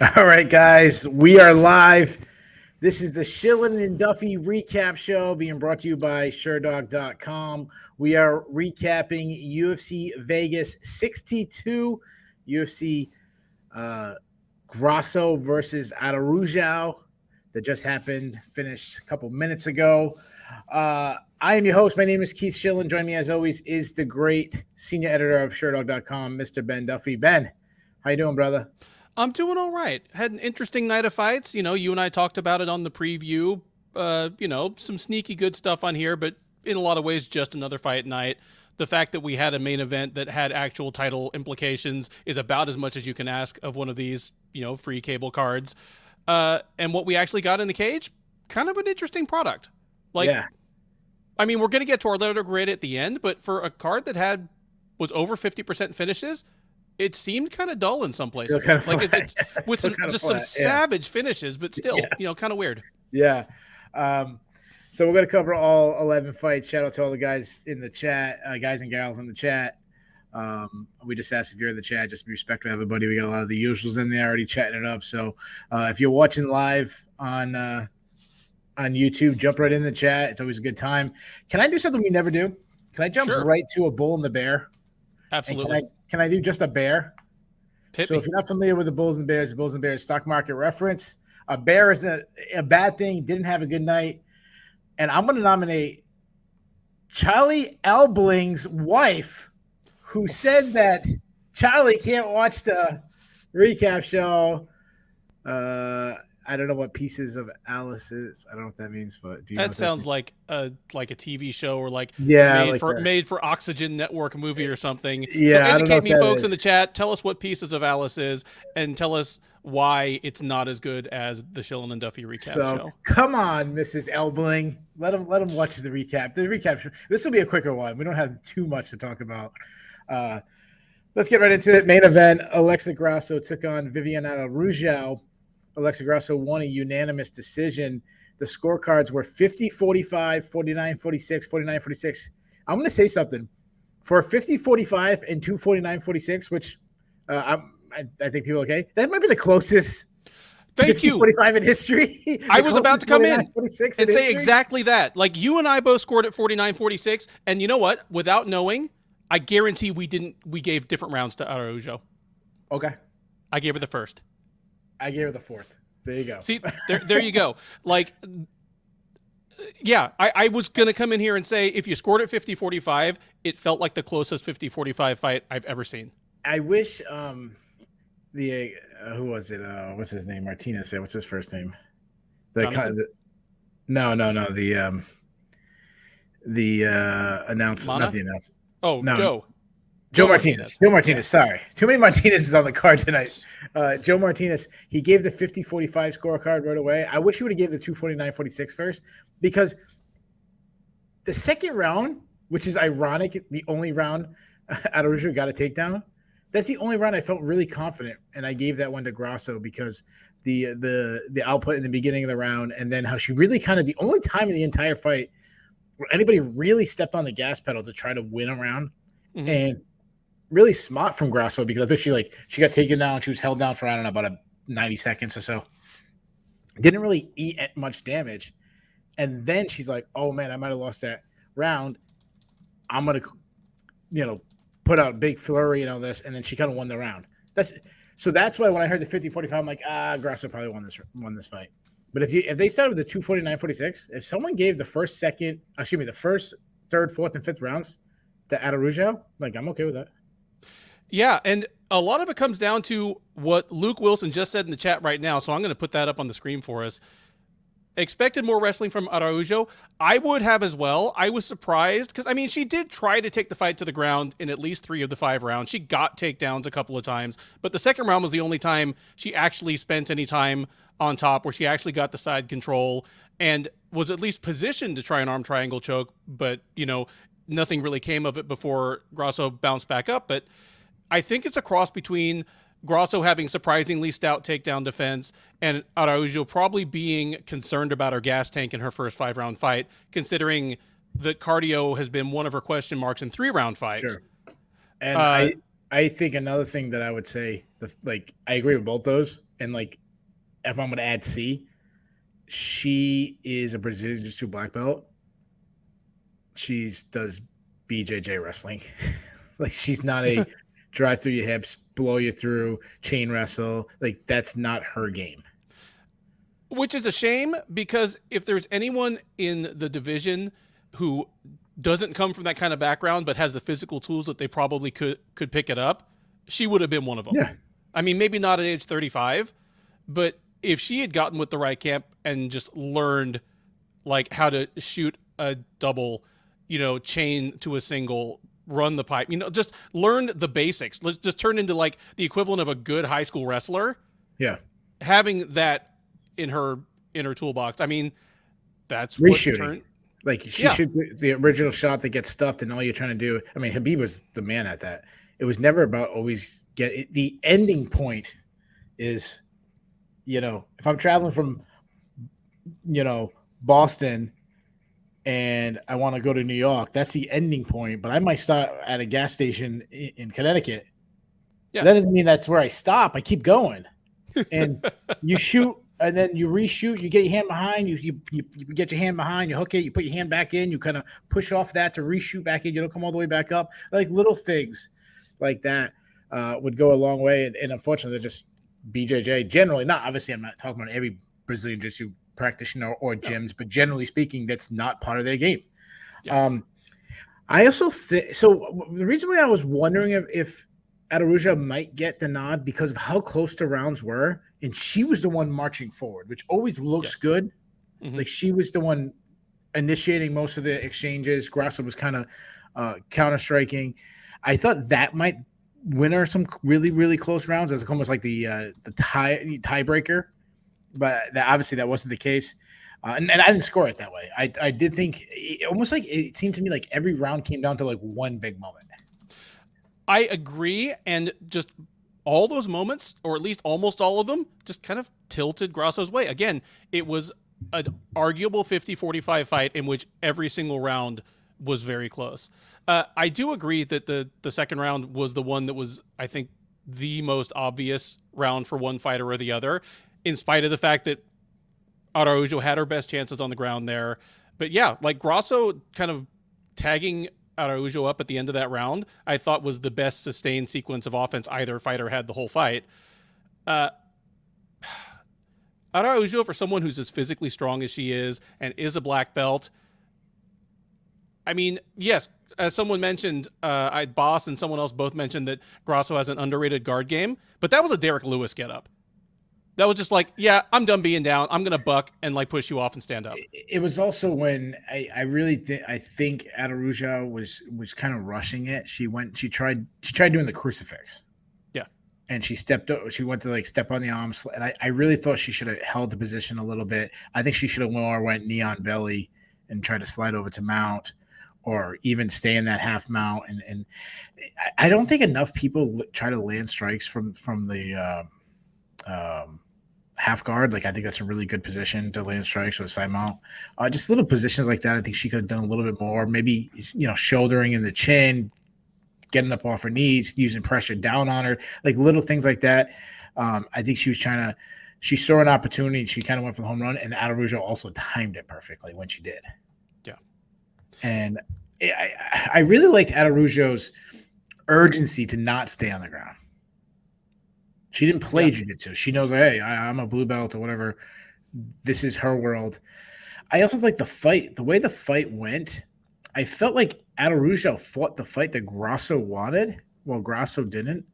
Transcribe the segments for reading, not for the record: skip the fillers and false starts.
All right, guys, we are live. This is the Shillan and Duffy recap show being brought to you by Sherdog.com. We are recapping UFC Vegas 62, UFC Grasso versus Araujo that just happened, finished a couple minutes ago. I am your host. My name is Keith Shillan. Joining me, as always, is the great senior editor of Sherdog.com, Mr. Ben Duffy. Ben, how you doing, brother? I'm doing all right. Had an interesting night of fights. You know, you and I talked about it on the preview. Some sneaky good stuff on here, but in a lot of ways, just another fight night. The fact that we had a main event that had actual title implications is about as much as you can ask of one of these, free cable cards. And what we actually got in the cage, kind of an interesting product. Yeah. I mean, we're going to get to our letter grade at the end, but for a card that was over 50% finishes, it seemed kind of dull in some places, with some savage finishes, but still, kind of weird. Yeah. So we're going to cover all 11 fights. Shout out to all the guys in the chat, guys and gals in the chat. We just asked if you're in the chat, just be respectful of everybody. We got a lot of the usuals in there already chatting it up. So if you're watching live on YouTube, jump right in the chat. It's always a good time. Can I do something we never do? Can I jump right to a bull and the bear? Absolutely. Can I do just a bear? Hit so me. If you're not familiar with the Bulls and Bears stock market reference, a bear is a bad thing, didn't have a good night. And I'm going to nominate Charlie Elbling's wife, who said that Charlie can't watch the recap show. I don't know what Pieces of Alice is. I don't know what that means, but do you know that sounds like a TV show or made for Oxygen Network movie or something. Yeah, so educate me, folks, in the chat. Tell us what Pieces of Alice is, and tell us why it's not as good as the Shillan and Duffy recap show. Come on, Mrs. Elbling. Let him watch the recap. The recap show. This will be a quicker one. We don't have too much to talk about. Let's get right into it. Main event: Alexa Grasso took on Viviane Araujo. Alexa Grasso won a unanimous decision. The scorecards were 50-45, 49-46, 49-46. I'm going to say something. For 50-45 and 249-46, which I think people are okay, that might be the closest 50-45 in history. I was about to come in and say exactly that. Like, you and I both scored at 49-46, and you know what? Without knowing, I guarantee we gave different rounds to Araujo. Okay. I gave her the first. I gave her the fourth. There you go. See, there you go. Like, yeah, I was going to come in here and say, if you scored at 50-45, it felt like the closest 50-45 fight I've ever seen. I wish who was it? What's his name? Martinez. What's his first name? The announcer. Not the announcer. Oh, no. Joe Martinez. Joe Martinez, sorry. Too many Martinez's on the card tonight. Joe Martinez, he gave the 50-45 scorecard right away. I wish he would have gave the 249-46 first, because the second round, which is ironic, the only round Araujo got a takedown, that's the only round I felt really confident, and I gave that one to Grasso because the output in the beginning of the round, and then how she really kind of, the only time in the entire fight where anybody really stepped on the gas pedal to try to win a round. Mm-hmm. And really smart from Grasso, because I think she got taken down. She was held down for, I don't know, about 90 seconds or so. Didn't really eat much damage. And then she's like, oh, man, I might have lost that round. I'm going to, put out a big flurry and all this. And then she kind of won the round. That's why when I heard the 50-45, I'm like, Grasso probably won this fight. But if they started with the 249-46, if someone gave the first, third, fourth, and fifth rounds to Araujo, like, I'm okay with that. Yeah, and a lot of it comes down to what Luke Wilson just said in the chat right now, so I'm going to put that up on the screen for us. Expected more wrestling from Araujo. I would have as well. I was surprised because, she did try to take the fight to the ground in at least 3 of the 5 rounds. She got takedowns a couple of times, but the second round was the only time she actually spent any time on top, where she actually got the side control and was at least positioned to try an arm triangle choke, but, nothing really came of it before Grasso bounced back up. But I think it's a cross between Grasso having surprisingly stout takedown defense and Araujo probably being concerned about her gas tank in her first 5-round fight, considering that cardio has been one of her question marks in 3-round fights. Sure. And I think another thing that I would say, I agree with both those. And if I'm going to add C, she is a Brazilian Jiu-Jitsu black belt. She does BJJ wrestling. Like, she's not a drive through your hips, blow you through, chain wrestle. Like, that's not her game. Which is a shame, because if there's anyone in the division who doesn't come from that kind of background but has the physical tools that they probably could pick it up, she would have been one of them. Yeah. I mean, maybe not at age 35, but if she had gotten with the right camp and just learned like how to shoot a double, chain to a single, run the pipe, just learn the basics. Let's just turn into like the equivalent of a good high school wrestler. Yeah. Having that in her toolbox. I mean, that's reshooting. Like, she should the original shot that gets stuffed, and all you're trying to do. I mean, Khabib was the man at that. It was never about always get it. The ending point is, if I'm traveling from, Boston and I want to go to New York, that's the ending point. But I might stop at a gas station in Connecticut. Yeah. That doesn't mean that's where I stop. I keep going. And you shoot, and then you reshoot. You get your hand behind. You get your hand behind. You hook it. You put your hand back in. You kind of push off that to reshoot back in. You don't come all the way back up. Like, little things like that would go a long way. And unfortunately, they're just BJJ. Generally, not obviously. I'm not talking about every Brazilian Jiu-Jitsu practitioner or gyms, but generally speaking, that's not part of their game. Yeah. I also think so. The reason why I was wondering if Araujo might get the nod, because of how close the rounds were, and she was the one marching forward, which always looks good. Mm-hmm. Like, she was the one initiating most of the exchanges. Grasso was kind of counter-striking. I thought that might win her some really, really close rounds, as almost like the tiebreaker. But obviously that wasn't the case. And I didn't score it that way. I did think almost like it seemed to me like every round came down to like one big moment. I agree. And just all those moments, or at least almost all of them, just kind of tilted Grasso's way. Again, it was an arguable 50-45 fight in which every single round was very close. I do agree that the second round was the one that was, I think, the most obvious round for one fighter or the other, in spite of the fact that Araujo had her best chances on the ground there. But yeah, like, Grasso kind of tagging Araujo up at the end of that round, I thought was the best sustained sequence of offense either fighter had the whole fight. Araujo, for someone who's as physically strong as she is and is a black belt, I mean, yes, as someone mentioned, Boss and someone else both mentioned that Grasso has an underrated guard game, but that was a Derek Lewis getup. That was just like, yeah, I'm done being down. I'm going to buck and like push you off and stand up. It was also when I really I think Araujo was kind of rushing it. She tried doing the crucifix. Yeah. And she went to like step on the arms. And I really thought she should have held the position a little bit. I think she should have went knee on belly and tried to slide over to mount, or even stay in that half mount. And I don't think enough people try to land strikes from the half guard. Like, I think that's a really good position to land strikes with a side mount. Just little positions like that, I think she could have done a little bit more. Maybe, shouldering in the chin, getting up off her knees, using pressure down on her, like little things like that. I think she saw an opportunity and she kind of went for the home run, and Araujo also timed it perfectly when she did. Yeah. And I really liked Araujo's urgency to not stay on the ground. She didn't play jiu-jitsu. She knows, hey, I'm a blue belt or whatever. This is her world. I also like the way the fight went. I felt like Araujo fought the fight that Grasso wanted, while Grasso didn't.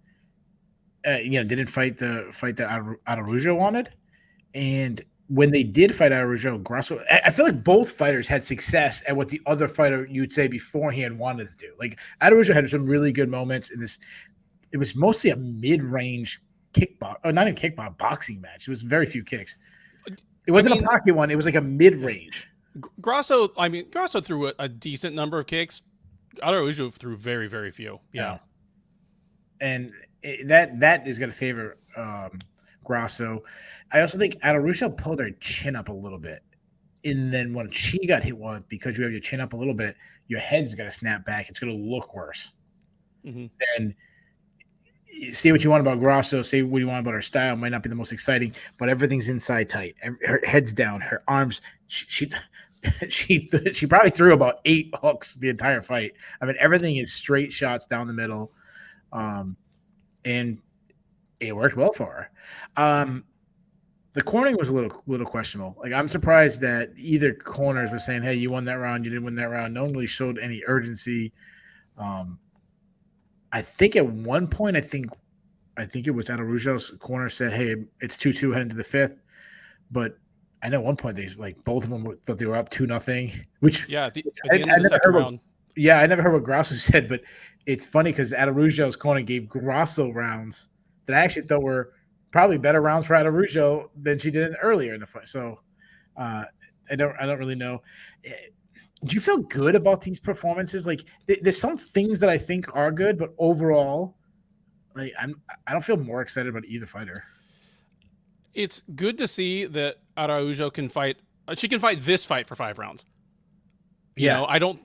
Didn't fight the fight that Araujo wanted. And when they did fight Araujo, Grasso, I feel like both fighters had success at what the other fighter you'd say beforehand wanted to do. Like, Araujo had some really good moments in this. It was mostly a mid-range not even boxing match. It was very few kicks. It wasn't a pocket one. It was like a mid-range. Grasso threw a decent number of kicks. Araujo threw very, very few. Yeah. And that is going to favor Grasso. I also think Araujo pulled her chin up a little bit. And then when she got hit with, because you have your chin up a little bit, your head's going to snap back. It's going to look worse. Mm-hmm. And say what you want about Grasso, say what you want about her style, might not be the most exciting, but everything's inside tight. Her head's down, her arms. She probably threw about 8 hooks the entire fight. I mean, everything is straight shots down the middle, and it worked well for her. The cornering was a little questionable. Like, I'm surprised that either corners were saying, "Hey, you won that round. You didn't win that round." No one really showed any urgency. I think at one point, I think it was Araujo's corner said, "Hey, it's 2-2 heading to the 5th," but I know at one point they both of them thought they were up 2-0. Which at the end of the second round. I never heard what Grasso said, but it's funny because Araujo's corner gave Grasso rounds that I actually thought were probably better rounds for Araujo than she did earlier in the fight. So I don't really know. Do you feel good about these performances? Like, there's some things that I think are good, but overall, like, I don't feel more excited about either fighter. It's good to see that Araujo can fight. She can fight this fight for 5 rounds. You know,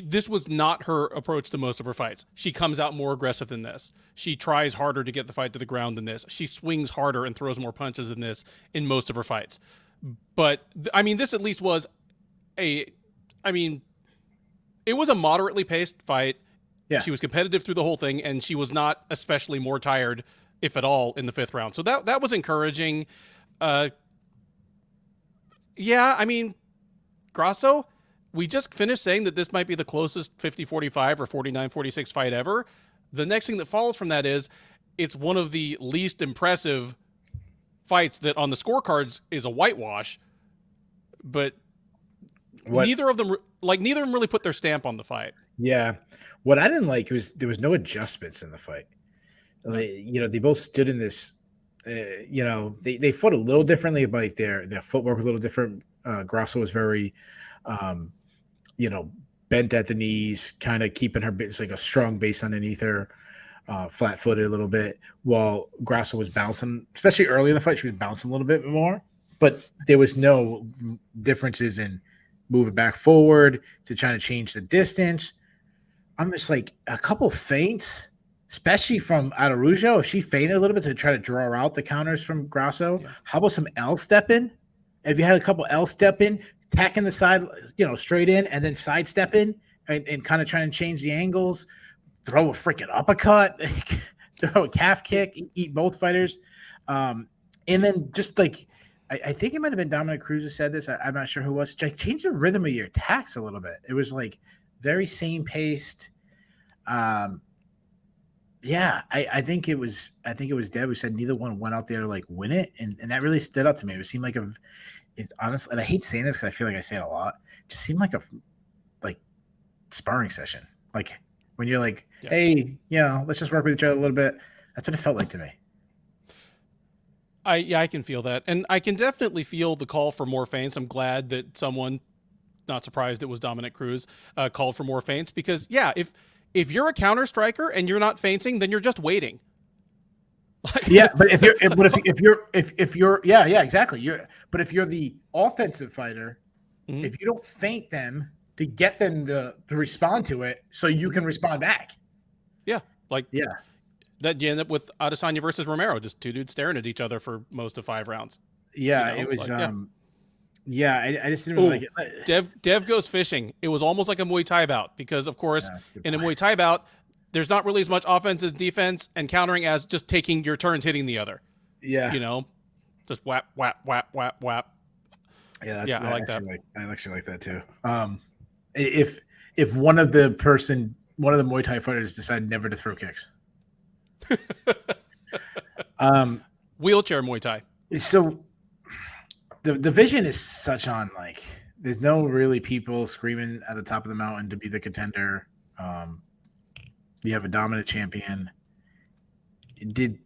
this was not her approach to most of her fights. She comes out more aggressive than this. She tries harder to get the fight to the ground than this. She swings harder and throws more punches than this in most of her fights. But I mean, this at least was it was a moderately paced fight. Yeah. She was competitive through the whole thing, and she was not especially more tired, if at all, in the 5th round. So that was encouraging. I mean, Grasso, we just finished saying that this might be the closest 50-45 or 49-46 fight ever. The next thing that follows from that is it's one of the least impressive fights that on the scorecards is a whitewash, but neither of them really put their stamp on the fight. Yeah. What I didn't like was there was no adjustments in the fight. They both stood in this, they fought a little differently, but like their footwork was a little different. Grasso was very, bent at the knees, kind of keeping her bits like a strong base underneath her, flat-footed a little bit, while Grasso was bouncing, especially early in the fight. She was bouncing a little bit more, but there was no differences in moving back forward to trying to change the distance. I'm just like, a couple feints, especially from Araujo. If she feinted a little bit to try to draw out the counters from Grasso, how about some L step in? If you had a couple L step in, tacking the side, straight in, and then side step in and kind of trying to change the angles, throw a freaking uppercut, throw a calf kick, eat both fighters. And then just like, I think it might have been Dominic Cruz who said this. I'm not sure who it was. Like, change the rhythm of your attacks a little bit. It was like very same paced. I think it was Deb who said neither one went out there to like win it, and that really stood out to me. It seemed like it's honestly, and I hate saying this because I feel like I say it a lot. It just seemed like a sparring session. Like when you're like, hey, let's just work with each other a little bit. That's what it felt like to me. I can feel that. And I can definitely feel the call for more feints. I'm glad that someone, not surprised it was Dominic Cruz, called for more feints, because if you're a counter striker and you're not feinting, then you're just waiting. But if you're exactly. But if you're the offensive fighter, if you don't feint them to get them to respond to it, so you can respond back. That you end up with Adesanya versus Romero, just 2 dudes staring at each other for most of 5 rounds. It was. I just didn't really like it. Dev goes fishing. It was almost like a Muay Thai bout because, of course, in a Muay Thai bout, there's not really as much offense as defense and countering as just taking your turns hitting the other. Yeah. Just whap, whap, whap, whap, whap. Yeah, I like that. I actually like that too. If one of the Muay Thai fighters decided never to throw kicks. Wheelchair Muay Thai. So the vision is such on, like, there's no really people screaming at the top of the mountain to be the contender. You have a dominant champion. Did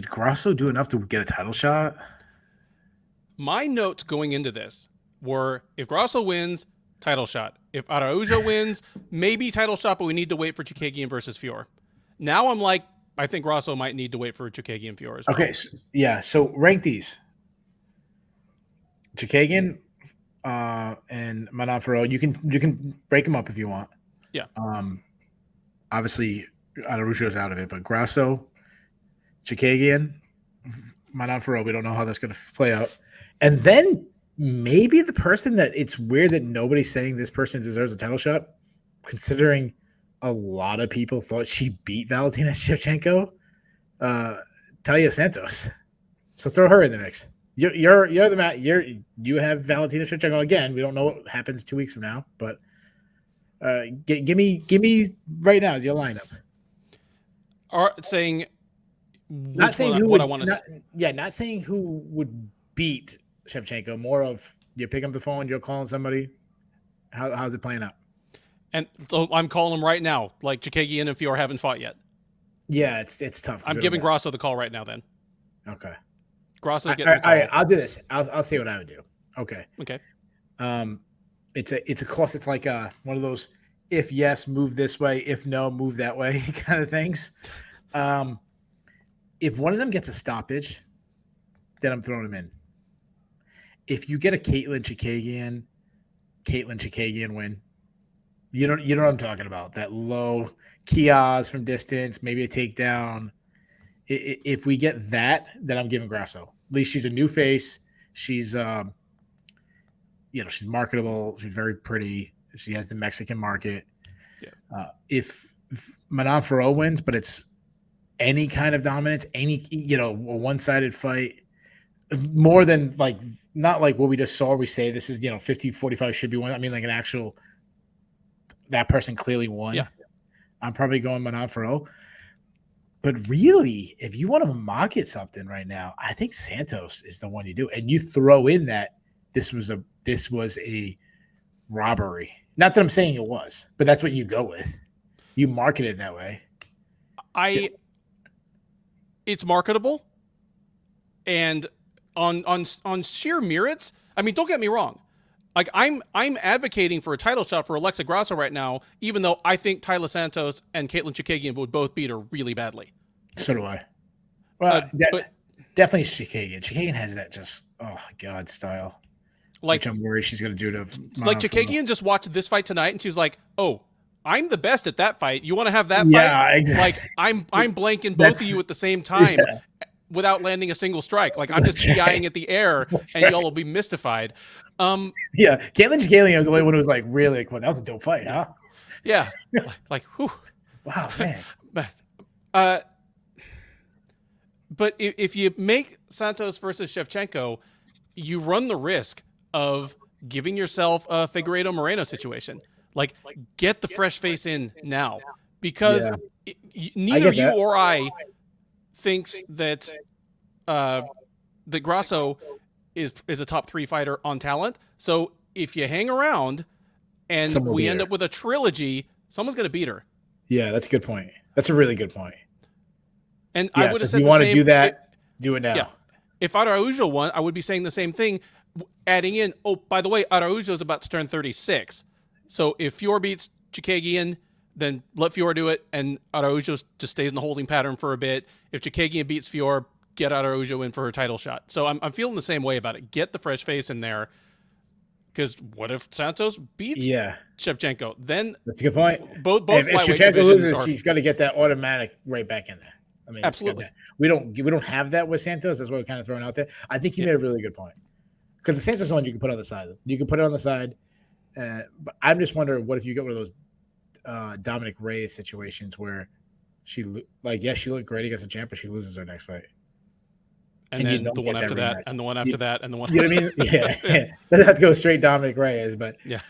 Grasso do enough to get a title shot? My notes going into this were, if Grasso wins, title shot. If Araujo wins, maybe title shot, but we need to wait for Chookagian versus Fior. Now I'm like, I think Grasso might need to wait for Chookagian Fior as well. Okay, so rank these. Chookagian and Manafaro. You can break them up if you want. Yeah. Obviously, Araujo's out of it, but Grasso, Chikagian, Menifield, we don't know how that's going to play out. And then maybe the person that it's weird that nobody's saying this person deserves a title shot, considering a lot of people thought she beat Valentina Shevchenko, Talia Santos. So throw her in the mix. You're the Matt. You have Valentina Shevchenko again. We don't know what happens 2 weeks from now, but give me right now your lineup. Saying not saying who what I want to. Not saying who would beat Shevchenko. More of you pick up the phone, you're calling somebody. How's it playing out? And so I'm calling them right now. Like Chikagian and Fior haven't fought yet. Yeah, it's tough. I'm giving Grasso the call right now. Then. Okay. Grasso's getting the call. All right, I'll do this. I'll say what I would do. Okay. Okay. It's a course. It's like one of those if yes, move this way. If no, move that way kind of things. If one of them gets a stoppage, then I'm throwing them in. If you get a Caitlin Chikagian win, you know what I'm talking about. That low kios from distance, maybe a takedown. If we get that, then I'm giving Grasso. At least she's a new face. She's she's marketable. She's very pretty. She has the Mexican market. Yeah. If Menifield wins, but it's any kind of dominance, a one-sided fight, more than not like what we just saw. We say this is 50-45 should be one. I mean, like an actual that person clearly won. Yeah. I'm probably going Menifield. But really, if you want to market something right now, I think Santos is the one you do, and you throw in that this was a robbery. Not that I'm saying it was, but that's what you go with. You market it that way. It's marketable, and on sheer merits. I mean, don't get me wrong. Like I'm advocating for a title shot for Alexa Grasso right now, even though I think Taila Santos and Caitlin Chikagian would both beat her really badly. So do I. Well, but definitely Chikagian. Chikagian has that just style. Which I'm worried she's going to do to. Like Chikagian just watched this fight tonight, and she was like, "Oh, I'm the best at that fight. You want to have that fight?" Yeah, exactly. Like I'm blanking both of you at the same time. Yeah. Without landing a single strike. Like I'm just PIing at the air and y'all will be mystified. Caitlin Chikagian was the only one who was like, really, like, well, that was a dope fight, huh? Yeah. Like, whew. Wow, man. But if you make Santos versus Shevchenko, you run the risk of giving yourself a Figueiredo Moreno situation. Like, get the fresh face in now. Because neither you or I thinks that that Grasso is a top 3 fighter on talent. So if you hang around and we end up with a trilogy, someone's going to beat her. Yeah, that's a good point. That's a really good point. And I would have said if you want to do that, do it now. Yeah. If Araujo won, I would be saying the same thing, adding in, oh, by the way, Araujo is about to turn 36. So if Fior beats Chikagian, then let Fior do it, and Araujo just stays in the holding pattern for a bit. If Chikagian beats Fior, get Araujo in for her title shot. So I'm feeling the same way about it. Get the fresh face in there, because what if Santos beats Shevchenko? Then that's a good point. Both flyweight divisions loses, she's got to get that automatic right back in there. I mean, absolutely. We don't have that with Santos. That's what we're kind of throwing out there. I think you made a really good point, because the Santos one you can put on the side. You can put it on the side. But I'm just wondering, what if you get one of those Dominic Reyes situations where she looked great against the champ, but she loses her next fight, and then the one after that, and the one after that, and the one. You know what I mean? Yeah. Doesn't have to go straight Dominic Reyes, but you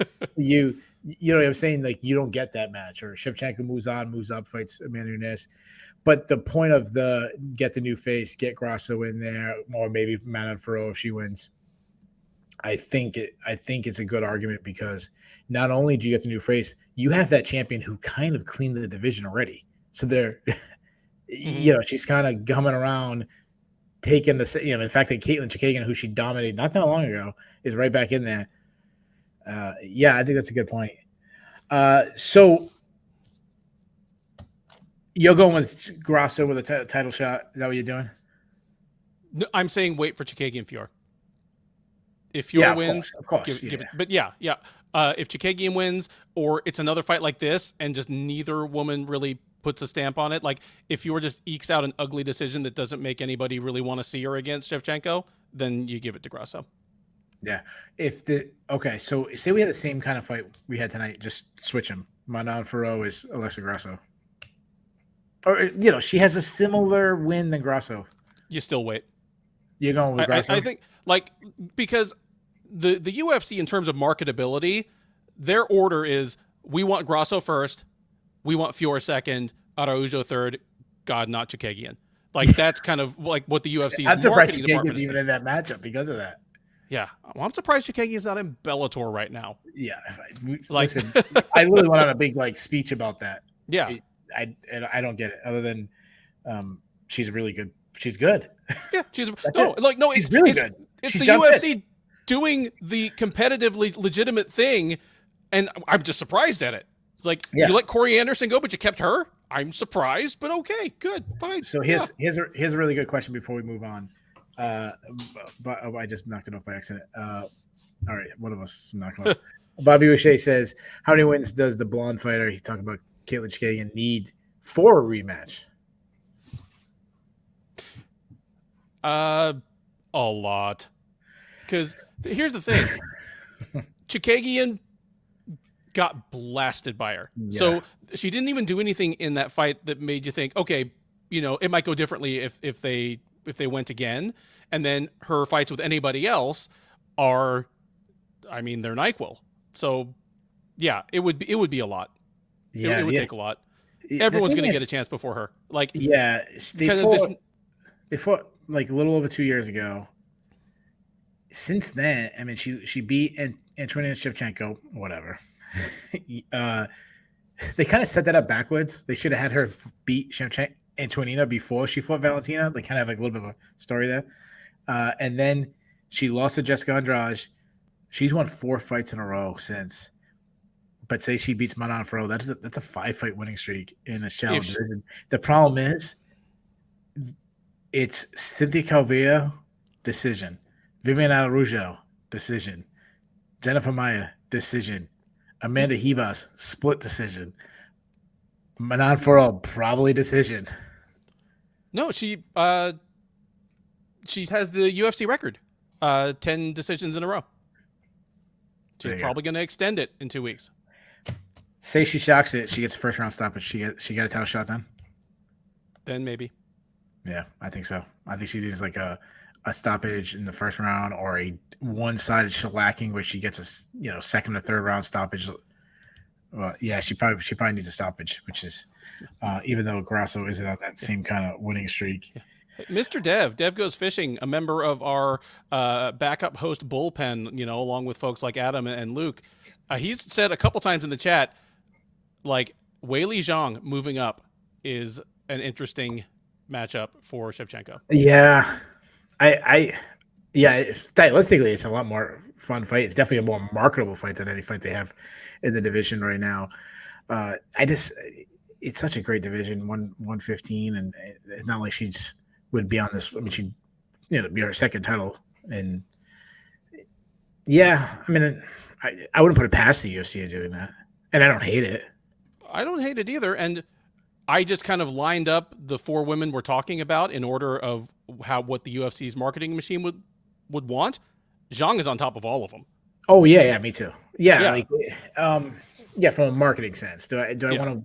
know what I'm saying? Like, you don't get that match, or Shevchenko moves up, fights Amanda Nunes. But the point of get the new face, get Grasso in there, or maybe Menifield if she wins. I think it's a good argument, because not only do you get the new face, you have that champion who kind of cleaned the division already. So they're, she's kind of gumming around, taking the the fact that Caitlin Chikagian, who she dominated not that long ago, is right back in there. I think that's a good point. So you're going with Grasso with a title shot. Is that what you're doing? No, I'm saying wait for Chikagian Fior. If Fior wins, of course. Give it. But if Chikagian wins, or it's another fight like this, and just neither woman really puts a stamp on it. Like if Fiora just ekes out an ugly decision that doesn't make anybody really want to see her against Shevchenko, then you give it to Grasso. Yeah. So say we had the same kind of fight we had tonight, just switch them. Manon Ferro is Alexa Grasso. Or, she has a similar win than Grasso. You still wait. You're going with Grasso? I think, because the UFC, in terms of marketability, their order is we want Grasso first, we want Fiora second, Araujo third, God, not Chikagian. Like, that's kind of like what the UFC's marketing department is even in that matchup because of that. Yeah. Well, I'm surprised Chikagian's not in Bellator right now. Yeah. Listen, I literally went on a big speech about that. Yeah. I don't get it other than she's really good. She's good. Yeah, she's really good. It's the UFC doing the competitively legitimate thing, and I'm just surprised at it. It's like you let Corey Anderson go, but you kept her. I'm surprised, but okay, good, fine. So here's a really good question before we move on. But I just knocked it off by accident. All right, one of us knocked it off. Bobby O'Shea says, "How many wins does the blonde fighter he talked about Caitlin Chikagian need for a rematch?" A lot. Because here's the thing. Chikagian got blasted by her. Yeah. So she didn't even do anything in that fight that made you think, okay, it might go differently if they went again. And then her fights with anybody else are, they're NyQuil. So yeah, it would be a lot. Yeah, it would take a lot. Everyone's going to get a chance before her. Before a little over 2 years ago. Since then, she beat Antonina Shevchenko, whatever. They kind of set that up backwards. They should have had her beat Antonina before she fought Valentina. They kind of have a little bit of a story there. And then she lost to Jessica Andrade. She's won 4 fights in a row since. But say she beats Manon Ferro, that's a 5-fight winning streak in a shallow division. The problem is, it's Cynthia Calvillo, decision. Viviane Araujo, decision. Jennifer Maia, decision. Amanda Ribas, split decision. Manon Ferro, probably decision. No, she has the UFC record, 10 decisions in a row. She's probably going to extend it in 2 weeks. Say she shocks it, she gets a first round stoppage. She got a title shot then? Then maybe. Yeah, I think so. I think she needs a stoppage in the first round or a one-sided shellacking where she gets a second or third round stoppage. Well, yeah, she probably needs a stoppage, which is even though Grasso isn't on that same kind of winning streak. Yeah. Mr. Dev Goes Fishing, a member of our backup host bullpen, along with folks like Adam and Luke, he's said a couple times in the chat, Weili Zhang moving up is an interesting matchup for Shevchenko. Yeah, stylistically, it's a lot more fun fight. It's definitely a more marketable fight than any fight they have in the division right now. It's such a great division, 115, and it's not like she would be on this. She'd be her second title, and I wouldn't put it past the UFC doing that, and I don't hate it. I don't hate it either, and I just kind of lined up the 4 women we're talking about in order of what the UFC's marketing machine would want. Zhang is on top of all of them. Oh yeah, me too. Yeah. From a marketing sense, do I want to?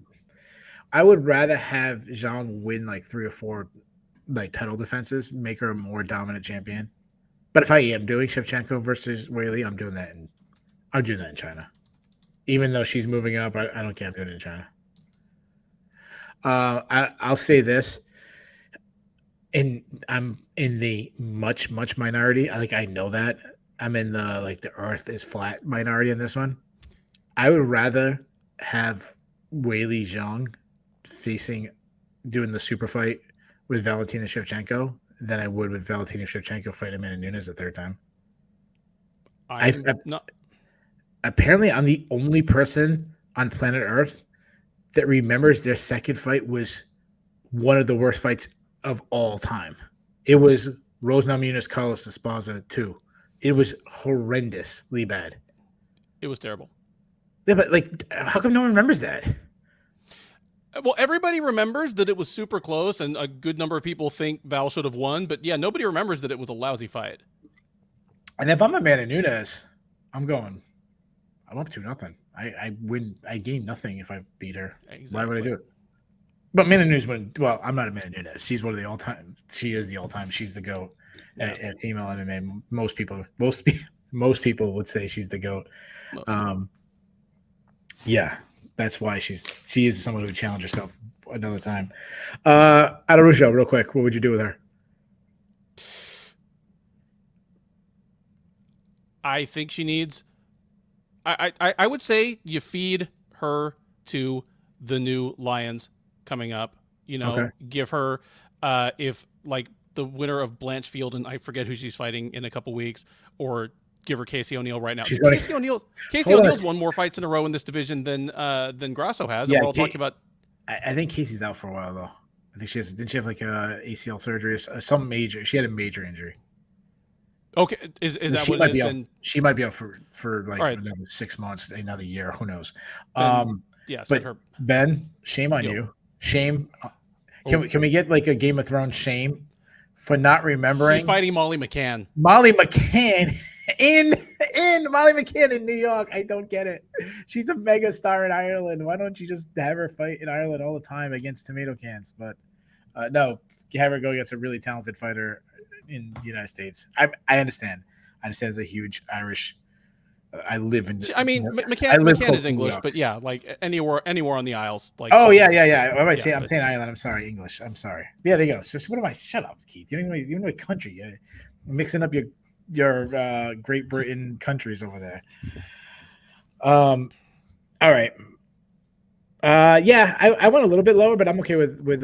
I would rather have Zhang win 3 or 4 title defenses, make her a more dominant champion. But if I am doing Shevchenko versus Weili, I'm doing that in China. Even though she's moving up, I don't care. I'm doing it in China. I'll say this, and I'm in the much minority. I know that I'm in the the Earth is flat minority in this one. I would rather have Weili Zhang doing the super fight with Valentina Shevchenko than I would with Valentina Shevchenko fighting Amanda Nunes the third time. Apparently, I'm the only person on planet Earth that remembers their second fight was one of the worst fights of all time. It was Rose Namajunas Carlos Esparza 2. It was horrendously bad. It was terrible. Yeah, but how come no one remembers that? Well, everybody remembers that it was super close, and a good number of people think Val should have won. But yeah, nobody remembers that it was a lousy fight. And if I'm Amanda Nunes, I'm up to nothing. I win. I gain nothing if I beat her. Exactly. Why would I do it? But Amanda Nunes wouldn't. Well, I'm not Amanda Nunes. She's one of the all-time. She is the all-time. She's the GOAT at female MMA. Most people would say she's the GOAT. Yeah, that's why she is someone who would challenge herself another time. Araujo, real quick, what would you do with her? I think she needs. I would say you feed her to the new Lions coming up. Give her if like the winner of Blanchfield, and I forget who she's fighting in a couple weeks, or give her Casey O'Neill right now. Casey O'Neill's won more fights in a row in this division than Grasso has. Yeah, and we're all talking about. I think Casey's out for a while though. I think didn't she have like a ACL surgery or some major? She had a major injury. Okay, is that what it is? Then she might be out for like another 6 months, another year. Who knows? But Ben, shame on you. Shame. Can we get like a Game of Thrones shame for not remembering? She's fighting Molly McCann. Molly McCann in Molly McCann in New York. I don't get it. She's a mega star in Ireland. Why don't you just have her fight in Ireland all the time against tomato cans? But no, have her go against a really talented fighter in the United States. I understand. I understand as a huge Irish. I live in. McCann is English, but yeah, like anywhere on the Isles. Like I'm saying Ireland. I'm sorry, English. I'm sorry. Yeah, there you go. So what am I? Shut up, Keith. You don't even know what country. You're mixing up your Great Britain countries over there. All right. I went a little bit lower, but I'm okay with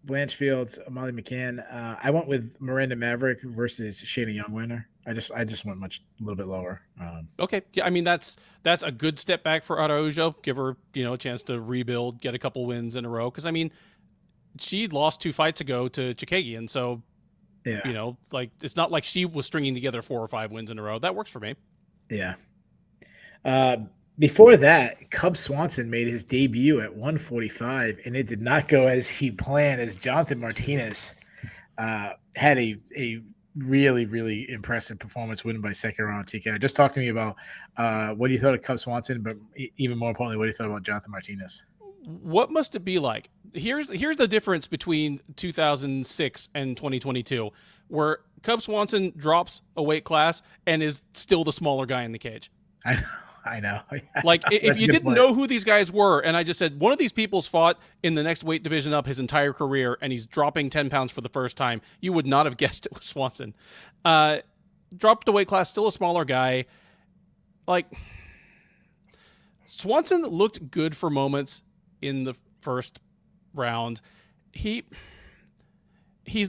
Blanchfield's Molly McCann. I went with Miranda Maverick versus Shayna Young winner. I just went a little bit lower. Okay, yeah, I mean that's a good step back for Araujo. Give her a chance to rebuild, get a couple wins in a row. Because I mean, she lost 2 fights ago to Chikagi, and so like it's not like she was stringing together 4 or 5 wins in a row. That works for me. Yeah. Before that, Cub Swanson made his debut at 145, and it did not go as he planned. As Jonathan Martinez had a really, really impressive performance, winning by second round TKO. Just talk to me about what you thought of Cub Swanson, but even more importantly, what you thought about Jonathan Martinez. What must it be like? Here's the difference between 2006 and 2022, where Cub Swanson drops a weight class and is still the smaller guy in the cage. I know. Like, if you didn't know who these guys were, and I just said, one of these people's fought in the next weight division up his entire career, and he's dropping 10 pounds for the first time, you would not have guessed it was Swanson. Dropped a weight class, still a smaller guy. Like, Swanson looked good for moments in the first round. He's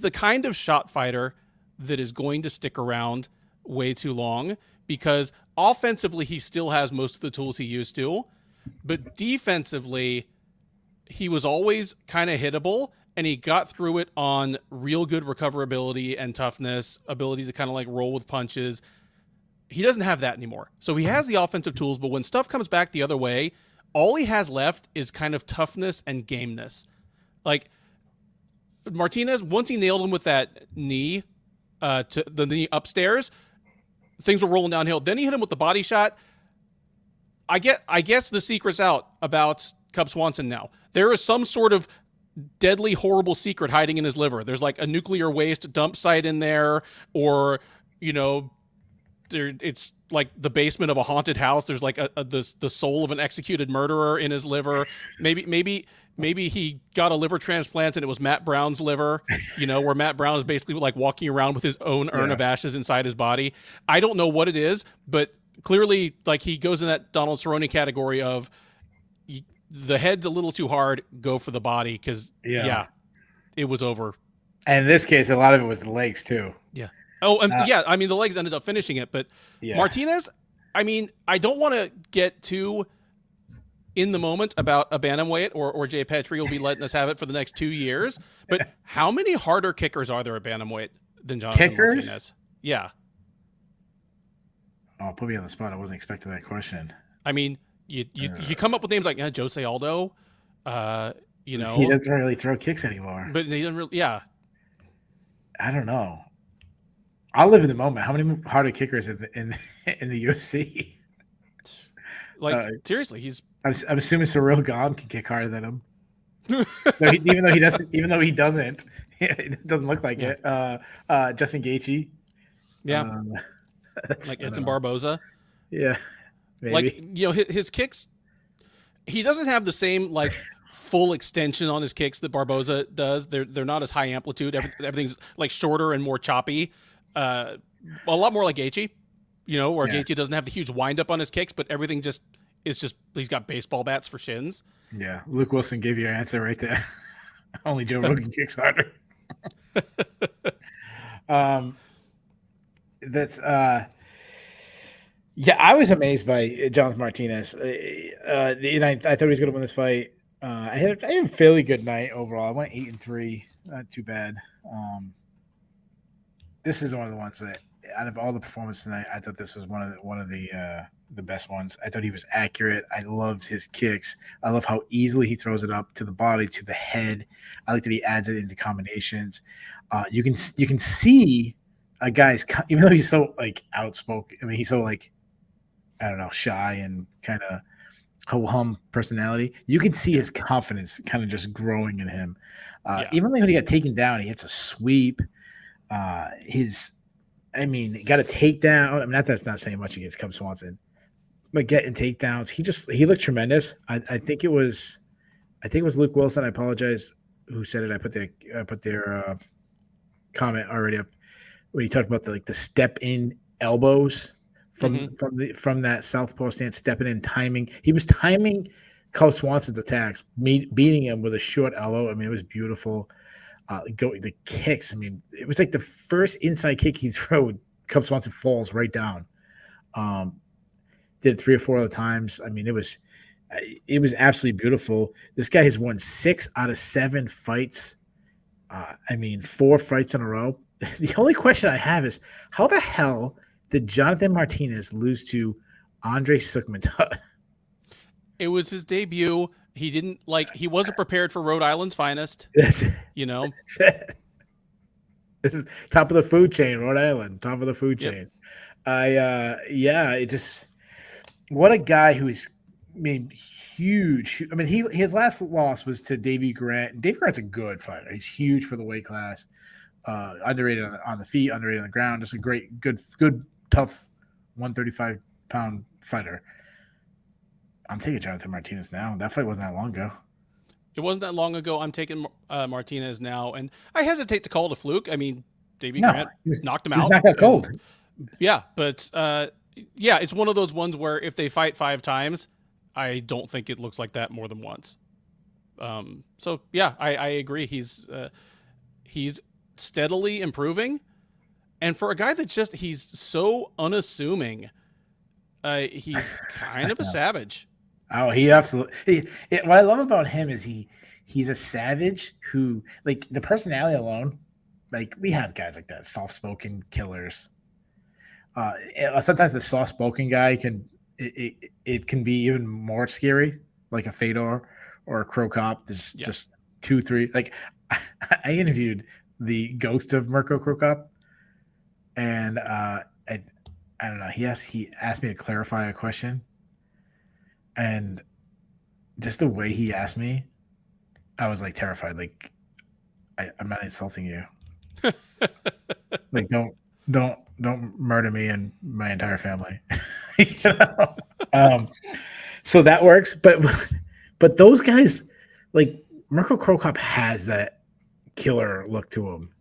the kind of shot fighter that is going to stick around way too long, because offensively, he still has most of the tools he used to, but defensively, he was always kind of hittable, and he got through it on real good recoverability and toughness, ability to kind of like roll with punches. He doesn't have that anymore. So he has the offensive tools, but when stuff comes back the other way, all he has left is kind of toughness and gameness. Like Martinez, once he nailed him with that knee, to the knee upstairs, things were rolling downhill. Then he hit him with the body shot. I guess the secret's out about Cub Swanson now. There is some sort of deadly, horrible secret hiding in his liver. There's like a nuclear waste dump site in there, or it's like the basement of a haunted house. There's like the soul of an executed murderer in his liver. Maybe he got a liver transplant and it was Matt Brown's liver, where Matt Brown is basically like walking around with his own urn of ashes inside his body. I don't know what it is, but clearly like he goes in that Donald Cerrone category of the head's a little too hard, go for the body, because it was over. And in this case, a lot of it was the legs too. Yeah. Oh, and I mean, the legs ended up finishing it, but Martinez, I mean, I don't want to get too in the moment about a bantamweight, or Jay Petrie will be letting us have it for the next 2 years. But how many harder kickers are there at bantamweight than Jonathan Martinez? Yeah. Oh, put me on the spot. I wasn't expecting that question. I mean, you come up with names like Jose Aldo, You know, he doesn't really throw kicks anymore. but he doesn't really. Yeah, I don't know. I'll live in the moment. How many harder kickers in the UFC? like seriously, he's. I'm assuming Cyril Gahn can kick harder than him. No, even though he doesn't, it doesn't look like it. Justin Gaethje. Yeah, like Edson Barboza. Yeah, maybe. Like, you know, his kicks. He doesn't have the same like full extension on his kicks that Barboza does. They're not as high amplitude. Everything's like shorter and more choppy. A lot more like Gaethje. You know, where Gaethje doesn't have the huge wind up on his kicks, but everything is just he's got baseball bats for shins. Yeah, Luke Wilson gave you your answer right there. Only Joe Rogan kicks harder. That's yeah. I was amazed by Jonathan Martinez. And I thought he was going to win this fight. I had a fairly good night overall. I went 8-3, not too bad. This is one of the ones that, out of all the performances tonight, I thought this was one of the best ones. I thought he was accurate. I loved his kicks. I love how easily he throws it up to the body, to the head. I like that he adds it into combinations. You can see a guy's, even though he's so like outspoken. I mean, he's so like, I don't know, shy and kind of ho-hum personality. You can see his confidence kind of just growing in him. Even when he got taken down, he hits a sweep. He got a takedown. I mean, that's not saying much against Cub Swanson, but getting takedowns, he looked tremendous. I think it was Luke Wilson. I apologize, who said it. I put their comment already up when he talked about the step in elbows from that southpaw stance, stepping in, timing. He was timing Cub Swanson's attacks, beating him with a short elbow. I mean, it was beautiful. The kicks. I mean, it was like the first inside kick he threw. Cub Swanson falls right down. Did 3 or 4 other times. I mean, it was absolutely beautiful. This guy has won 6 out of 7 fights. 4 fights in a row. The only question I have is, how the hell did Jonathan Martinez lose to Andre Sukmatov? It was his debut. He wasn't prepared for Rhode Island's finest. You know, top of the food chain, Rhode Island, top of the food chain. It just, what a guy who is made huge. I mean, his last loss was to Davey Grant. Davey Grant's a good fighter. He's huge for the weight class. Underrated on the feet, underrated on the ground. Just a great, good, tough 135-pound fighter. I'm taking Jonathan Martinez now. That fight wasn't that long ago. It wasn't that long ago. I'm taking Martinez now, and I hesitate to call it a fluke. I mean, Davey Grant knocked him out. He's not that cold. Yeah, but it's one of those ones where if they fight 5 times, I don't think it looks like that more than once. So yeah, I agree. He's steadily improving, and for a guy that he's so unassuming, he's kind of a savage. Oh, he absolutely. What I love about him is he's a savage who, like, the personality alone. Like, we have guys like that, soft-spoken killers. Sometimes the soft-spoken guy can be even more scary, like a Fedor or a Crow Cop. There's just 2, 3. Like, I interviewed the ghost of Mirko Crow Cop, and I don't know. He asked me to clarify a question, and just the way he asked me, I was like terrified. Like, I'm not insulting you. Like, don't murder me and my entire family. You know? So that works, but those guys, like Mirko Crow Cop, has that killer look to him.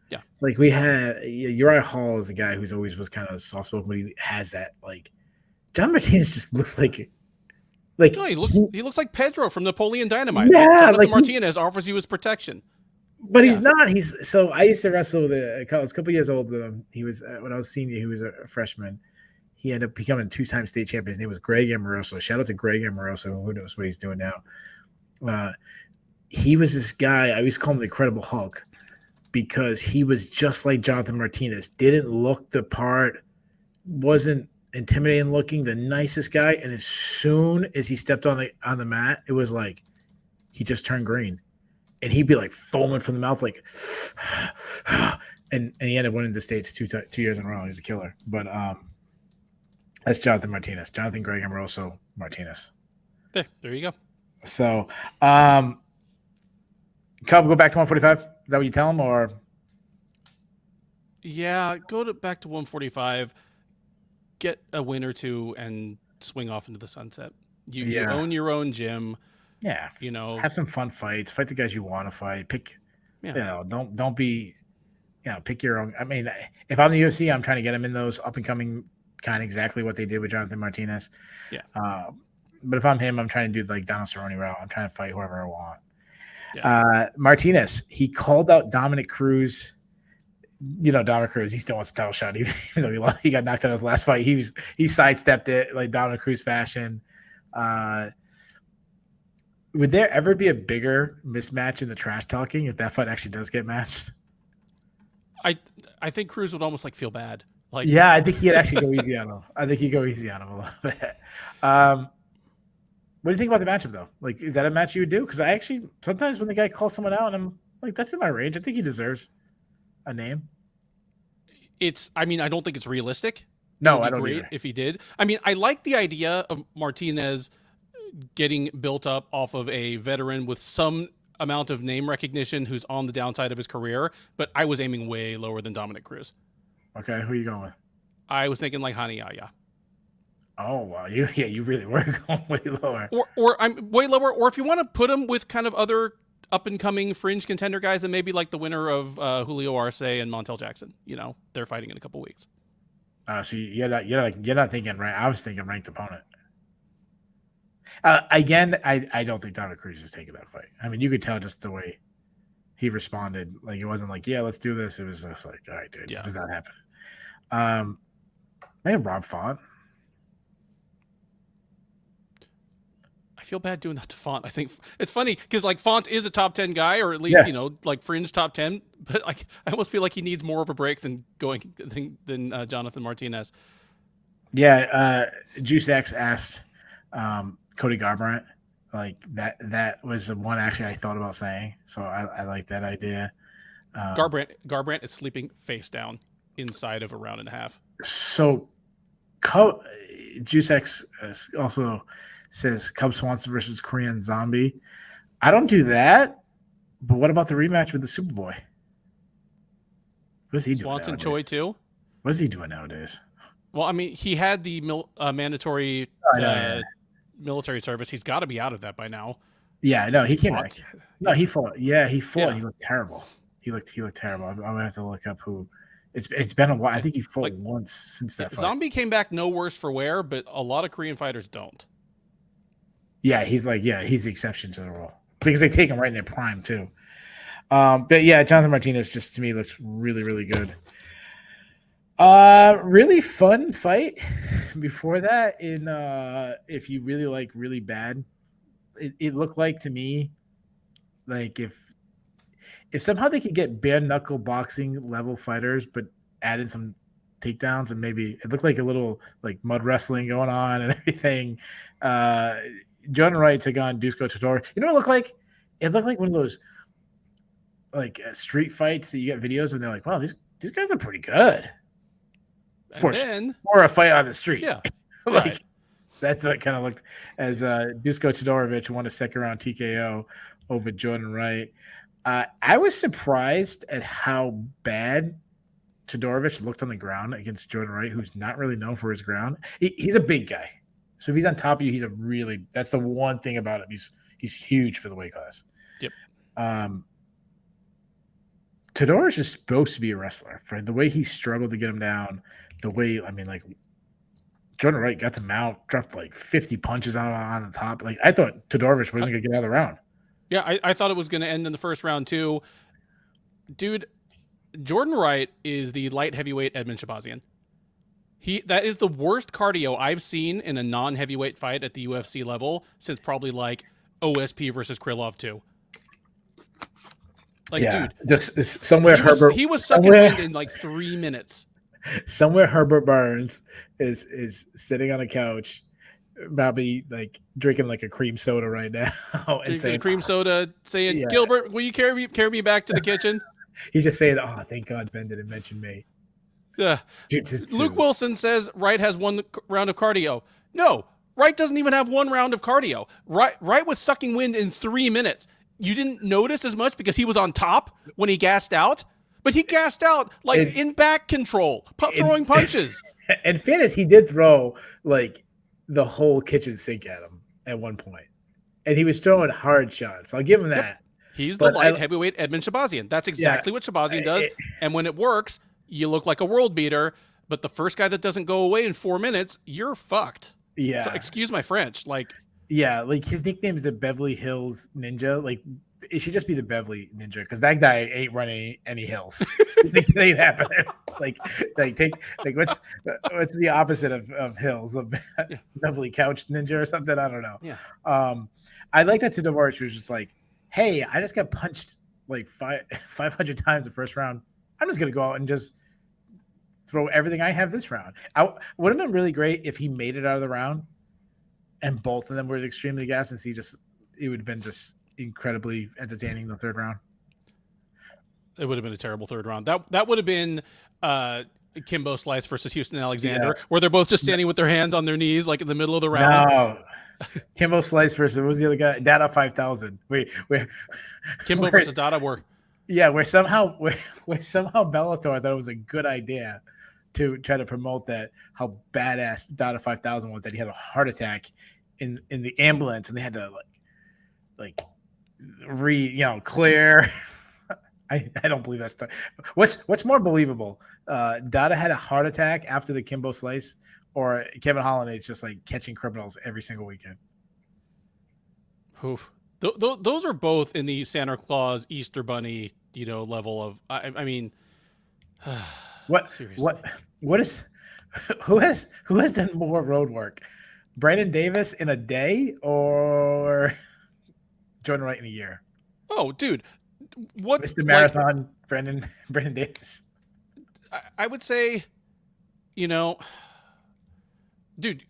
Yeah, like we had Uriah Hall is a guy who's always was kind of soft spoken, but he has that. Like, John Martinez just looks like no, he looks like Pedro from Napoleon Dynamite. Yeah, Jonathan Martinez offers you his protection. But he's not. So I used to wrestle with I was a couple years older than him. He was when I was senior. He was a freshman. He ended up becoming 2-time state champion. His name was Greg Amoroso. Shout out to Greg Amoroso. Who knows what he's doing now? He was this guy. I used to call him the Incredible Hulk because he was just like Jonathan Martinez. Didn't look the part. Wasn't intimidating looking. The nicest guy. And as soon as he stepped on the mat, it was like, he just turned green, and he'd be like foaming from the mouth, like, and he ended up winning the States 2 years in a row. He's a killer. But that's Jonathan Martinez, Jonathan Greg Amoroso Martinez. There you go. So, Cub, go back to 145. Is that what you tell him, or? Yeah, back to 145, get a win or two, and swing off into the sunset. You own your own gym. Yeah, have some fun fights. Fight the guys you want to fight. Pick, don't be, pick your own. I mean, if I'm the UFC, I'm trying to get them in those up and coming kind of exactly what they did with Jonathan Martinez. Yeah. But if I'm him, I'm trying to do like Donald Cerrone route. I'm trying to fight whoever I want. Yeah. Martinez, he called out Dominic Cruz. Dominic Cruz, he still wants a title shot, even though he got knocked out in his last fight. He sidestepped it like Dominic Cruz fashion. Would there ever be a bigger mismatch in the trash talking if that fight actually does get matched? I think Cruz would almost feel bad. I think he'd actually go easy on him. I think he'd go easy on him a little bit. What do you think about the matchup though? Is that a match you would do? Because I actually sometimes when the guy calls someone out, and I'm like, that's in my range. I think he deserves a name. I don't think it's realistic. No, I don't either. If he did. I like the idea of Martinez getting built up off of a veteran with some amount of name recognition who's on the downside of his career, but I was aiming way lower than Dominic Cruz. Okay, who are you going with? I was thinking like Hani Yahya. Oh wow, you really were going way lower. Or I'm way lower. Or if you want to put him with kind of other up and coming fringe contender guys, then maybe like the winner of Julio Arce and Montel Jackson. They're fighting in a couple weeks. So you're not thinking right. I was thinking ranked opponent. Again, I don't think Dominic Cruz is taking that fight. You could tell just the way he responded. Like it wasn't like, yeah, let's do this. It was just like, all right, dude, does that happen? Maybe Rob Font. I feel bad doing that to Font. I think it's funny because Font is a top 10 guy, or at least fringe top 10. But I almost feel like he needs more of a break than Jonathan Martinez. Yeah, Juice X asked Cody Garbrandt. That was the one actually I thought about saying. So I like that idea. Garbrandt is sleeping face down inside of a round and a half. So Juice X also says Cub Swanson versus Korean Zombie. I don't do that, but what about the rematch with the Superboy? What is he doing? Swanson Choi too? What is he doing nowadays? Well, he had the mandatory military service. He's got to be out of that by now. Yeah, no, he came back. No, he fought. Yeah, he fought. Yeah. He looked terrible. He looked terrible. I'm gonna have to look up who. It's been a while. I think he fought once since that fight. Zombie came back no worse for wear, but a lot of Korean fighters don't. Yeah, he's the exception to the rule because they take him right in their prime too. But yeah, Jonathan Martinez just to me looks really, really good. Really fun fight. Before that, in if you really like really bad, it looked like to me like if somehow they could get bare knuckle boxing level fighters, but add in some takedowns and maybe it looked like a little like mud wrestling going on and everything. Jordan Wright took on Dusko Todorovic. You know what it looked like? It looked like one of those like street fights that you get videos and they're like, wow, these guys are pretty good. For a fight on the street. Yeah. Right. That's what it kind of looked as Dusko Todorovic won a second round TKO over Jordan Wright. I was surprised at how bad Todorovich looked on the ground against Jordan Wright, who's not really known for his ground. He's a big guy. So if he's on top of you, that's the one thing about him. He's huge for the weight class. Yep. Todorovich is supposed to be a wrestler. For the way he struggled to get him down, Jordan Wright got the mount, dropped 50 punches on the top. I thought Todorovich wasn't going to get out of the round. Yeah, I thought it was going to end in the first round too. Dude, Jordan Wright is the light heavyweight Edmund Shabazian. That is the worst cardio I've seen in a non-heavyweight fight at the UFC level since probably OSP versus Krylov 2. Dude, just somewhere he was sucking wind in 3 minutes. Somewhere Herbert Burns is sitting on a couch probably like drinking like a cream soda right now and saying cream soda, saying, Yeah. Gilbert, will you carry me back to the kitchen? He's just saying, "Oh, thank God Ben didn't mention me." Luke Wilson says Wright has one round of cardio. No, Wright doesn't even have one round of cardio. Wright was sucking wind in 3 minutes. You didn't notice as much because he was on top when he gassed out, but he gassed out like in back control, throwing punches. In fairness, he did throw like the whole kitchen sink at him at one point, and he was throwing hard shots. I'll give him that. Yep. He's the light heavyweight Edmund Shabazian. That's exactly what Shabazian does. And when it works, you look like a world beater. But the first guy that doesn't go away in 4 minutes, you're fucked. Yeah. So excuse my French. Like his nickname is the Beverly Hills Ninja. Like it should just be the Beverly Ninja because that guy ain't running any hills. It ain't happening. Like what's the opposite of hills? Of Beverly Couch Ninja or something? I don't know. Yeah. I like that Todorovich was just like, hey, I just got punched like 500 times the first round. I'm just gonna go out and just throw everything I have this round. Would have been really great if he made it out of the round, and both of them were extremely gassed, and it would have been just incredibly entertaining the third round. It would have been a terrible third round. That would have been Kimbo Slice versus Houston Alexander, where they're both just standing with their hands on their knees, like in the middle of the round. No. Kimbo Slice versus what was the other guy? Dada 5000. Where Kimbo versus Dada were. Yeah, where somehow Bellator thought it was a good idea to try to promote that how badass Dada 5000 was, that he had a heart attack in the ambulance and they had to clear. I don't believe that's what's more believable. Dada had a heart attack after the Kimbo Slice, or Kevin Holland is just like catching criminals every single weekend. Oof. Those are both in the Santa Claus, Easter Bunny, level of. I mean, what? Seriously. What is? Who has done more road work, Brandon Davis in a day or Jordan Wright in a year? Oh, dude, what? Mr. Marathon, Brandon Davis. I would say, dude,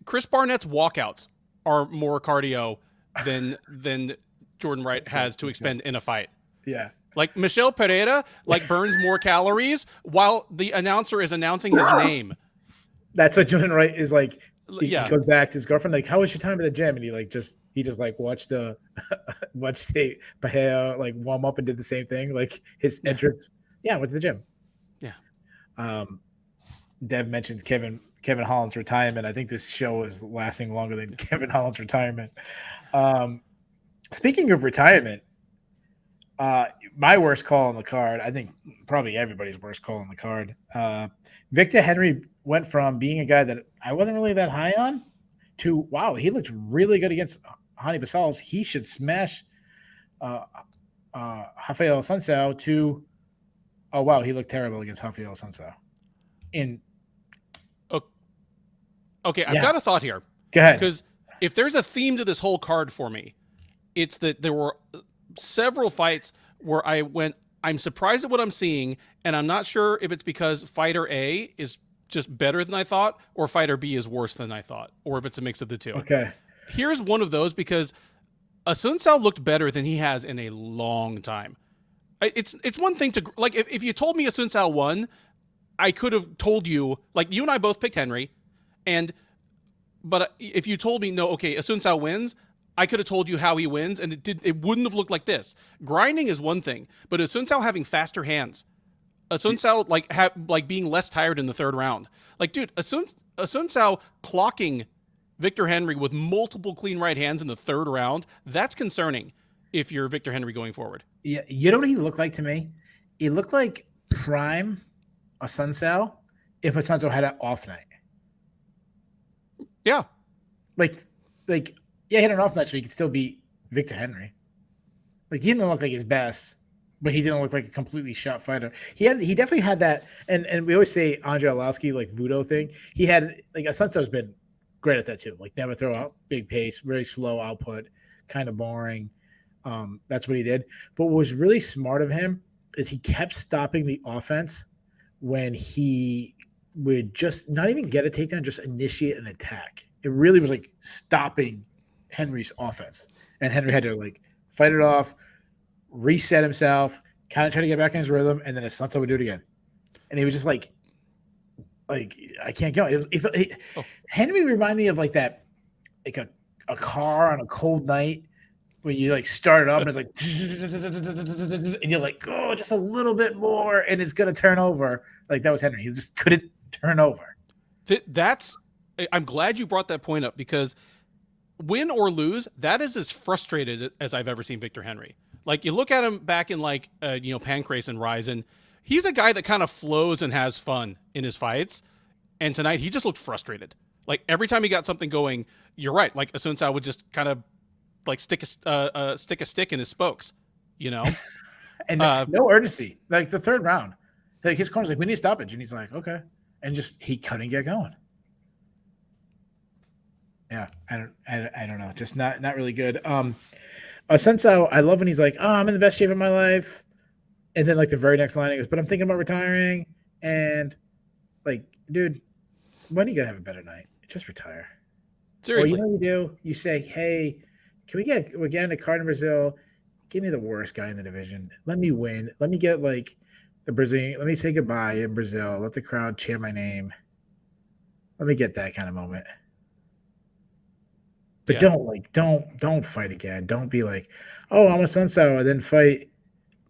Chris Barnett's walkouts are more cardio than Jordan Wright has to expend in a fight. Yeah. Like Michelle Pereira, burns more calories while the announcer is announcing his name. That's what Jordan Wright is like. He goes back to his girlfriend, like, how was your time at the gym? And he watched Pereira warm up and did the same thing. Like his entrance. Yeah, I went to the gym. Yeah. Dev mentioned Kevin Holland's retirement. I think this show is lasting longer than Kevin Holland's retirement. Speaking of retirement, my worst call on the card, I think probably everybody's worst call on the card. Victor Henry went from being a guy that I wasn't really that high on to, wow, he looked really good against Hani Basales. He should smash Rafael Sunsao to, oh, wow, he looked terrible against Rafael Sunsao. Okay, I've got a thought here. Go ahead. Because if there's a theme to this whole card for me, it's that there were several fights where I went, I'm surprised at what I'm seeing, and I'm not sure if it's because fighter A is just better than I thought, or fighter B is worse than I thought, or if it's a mix of the two. Okay. Here's one of those, because Sunsao looked better than he has in a long time. It's one thing to, if you told me Sunsao won, I could have told you, you and I both picked Henry, but if you told me, no, okay, Sunsao wins, I could have told you how he wins, and it wouldn't have looked like this. Grinding is one thing, but Sunsao having faster hands, Sunsao being less tired in the third round. Dude, Sunsao clocking Victor Henry with multiple clean right hands in the third round, that's concerning if you're Victor Henry going forward. Yeah, you know what he looked like to me? He looked like prime Sunsao if Sunsao had an off night. Yeah. He had an off night so he could still beat Victor Henry. He didn't look like his best, but he didn't look like a completely shot fighter. He definitely had that, and we always say Andre Arlovski, Vudo thing. He had, Sunsao's been great at that too. Never throw out big pace, very slow output, kind of boring. That's what he did. But what was really smart of him is he kept stopping the offense when he would just not even get a takedown, just initiate an attack. It really was like stopping Henry's offense. And Henry had to like fight it off, reset himself, kind of try to get back in his rhythm, and then his Santo would do it again. And he was just like I can't go. Henry reminded me of like that, like a car on a cold night when you like start it up and it's like, and you're like, oh, just a little bit more, and it's gonna turn over. Like that was Henry. He just couldn't turn over. I'm glad you brought that point up, because win or lose, that is as frustrated as I've ever seen Victor Henry. Like you look at him back in like Pancrase and Ryzen, he's a guy that kind of flows and has fun in his fights. And tonight he just looked frustrated. Like every time he got something going, you're right. Like Asuncao would just kind of like stick a stick in his spokes, and no urgency. Like the third round, like his corner's like, we need stoppage, and he's like, okay, and just he couldn't get going. Yeah, I don't know, just not really good. Asuncao, I love when he's like, oh, I'm in the best shape of my life, and then like the very next line he goes, but I'm thinking about retiring, and like, dude, when are you gonna have a better night? Just retire. Seriously. Well, you know what you do? You say, hey, we're getting a card in Brazil. Give me the worst guy in the division. Let me win. Let me get like the Brazilian. Let me say goodbye in Brazil. Let the crowd chant my name. Let me get that kind of moment. But don't fight again. Don't be like, oh, I'm a Asuncao, and then fight.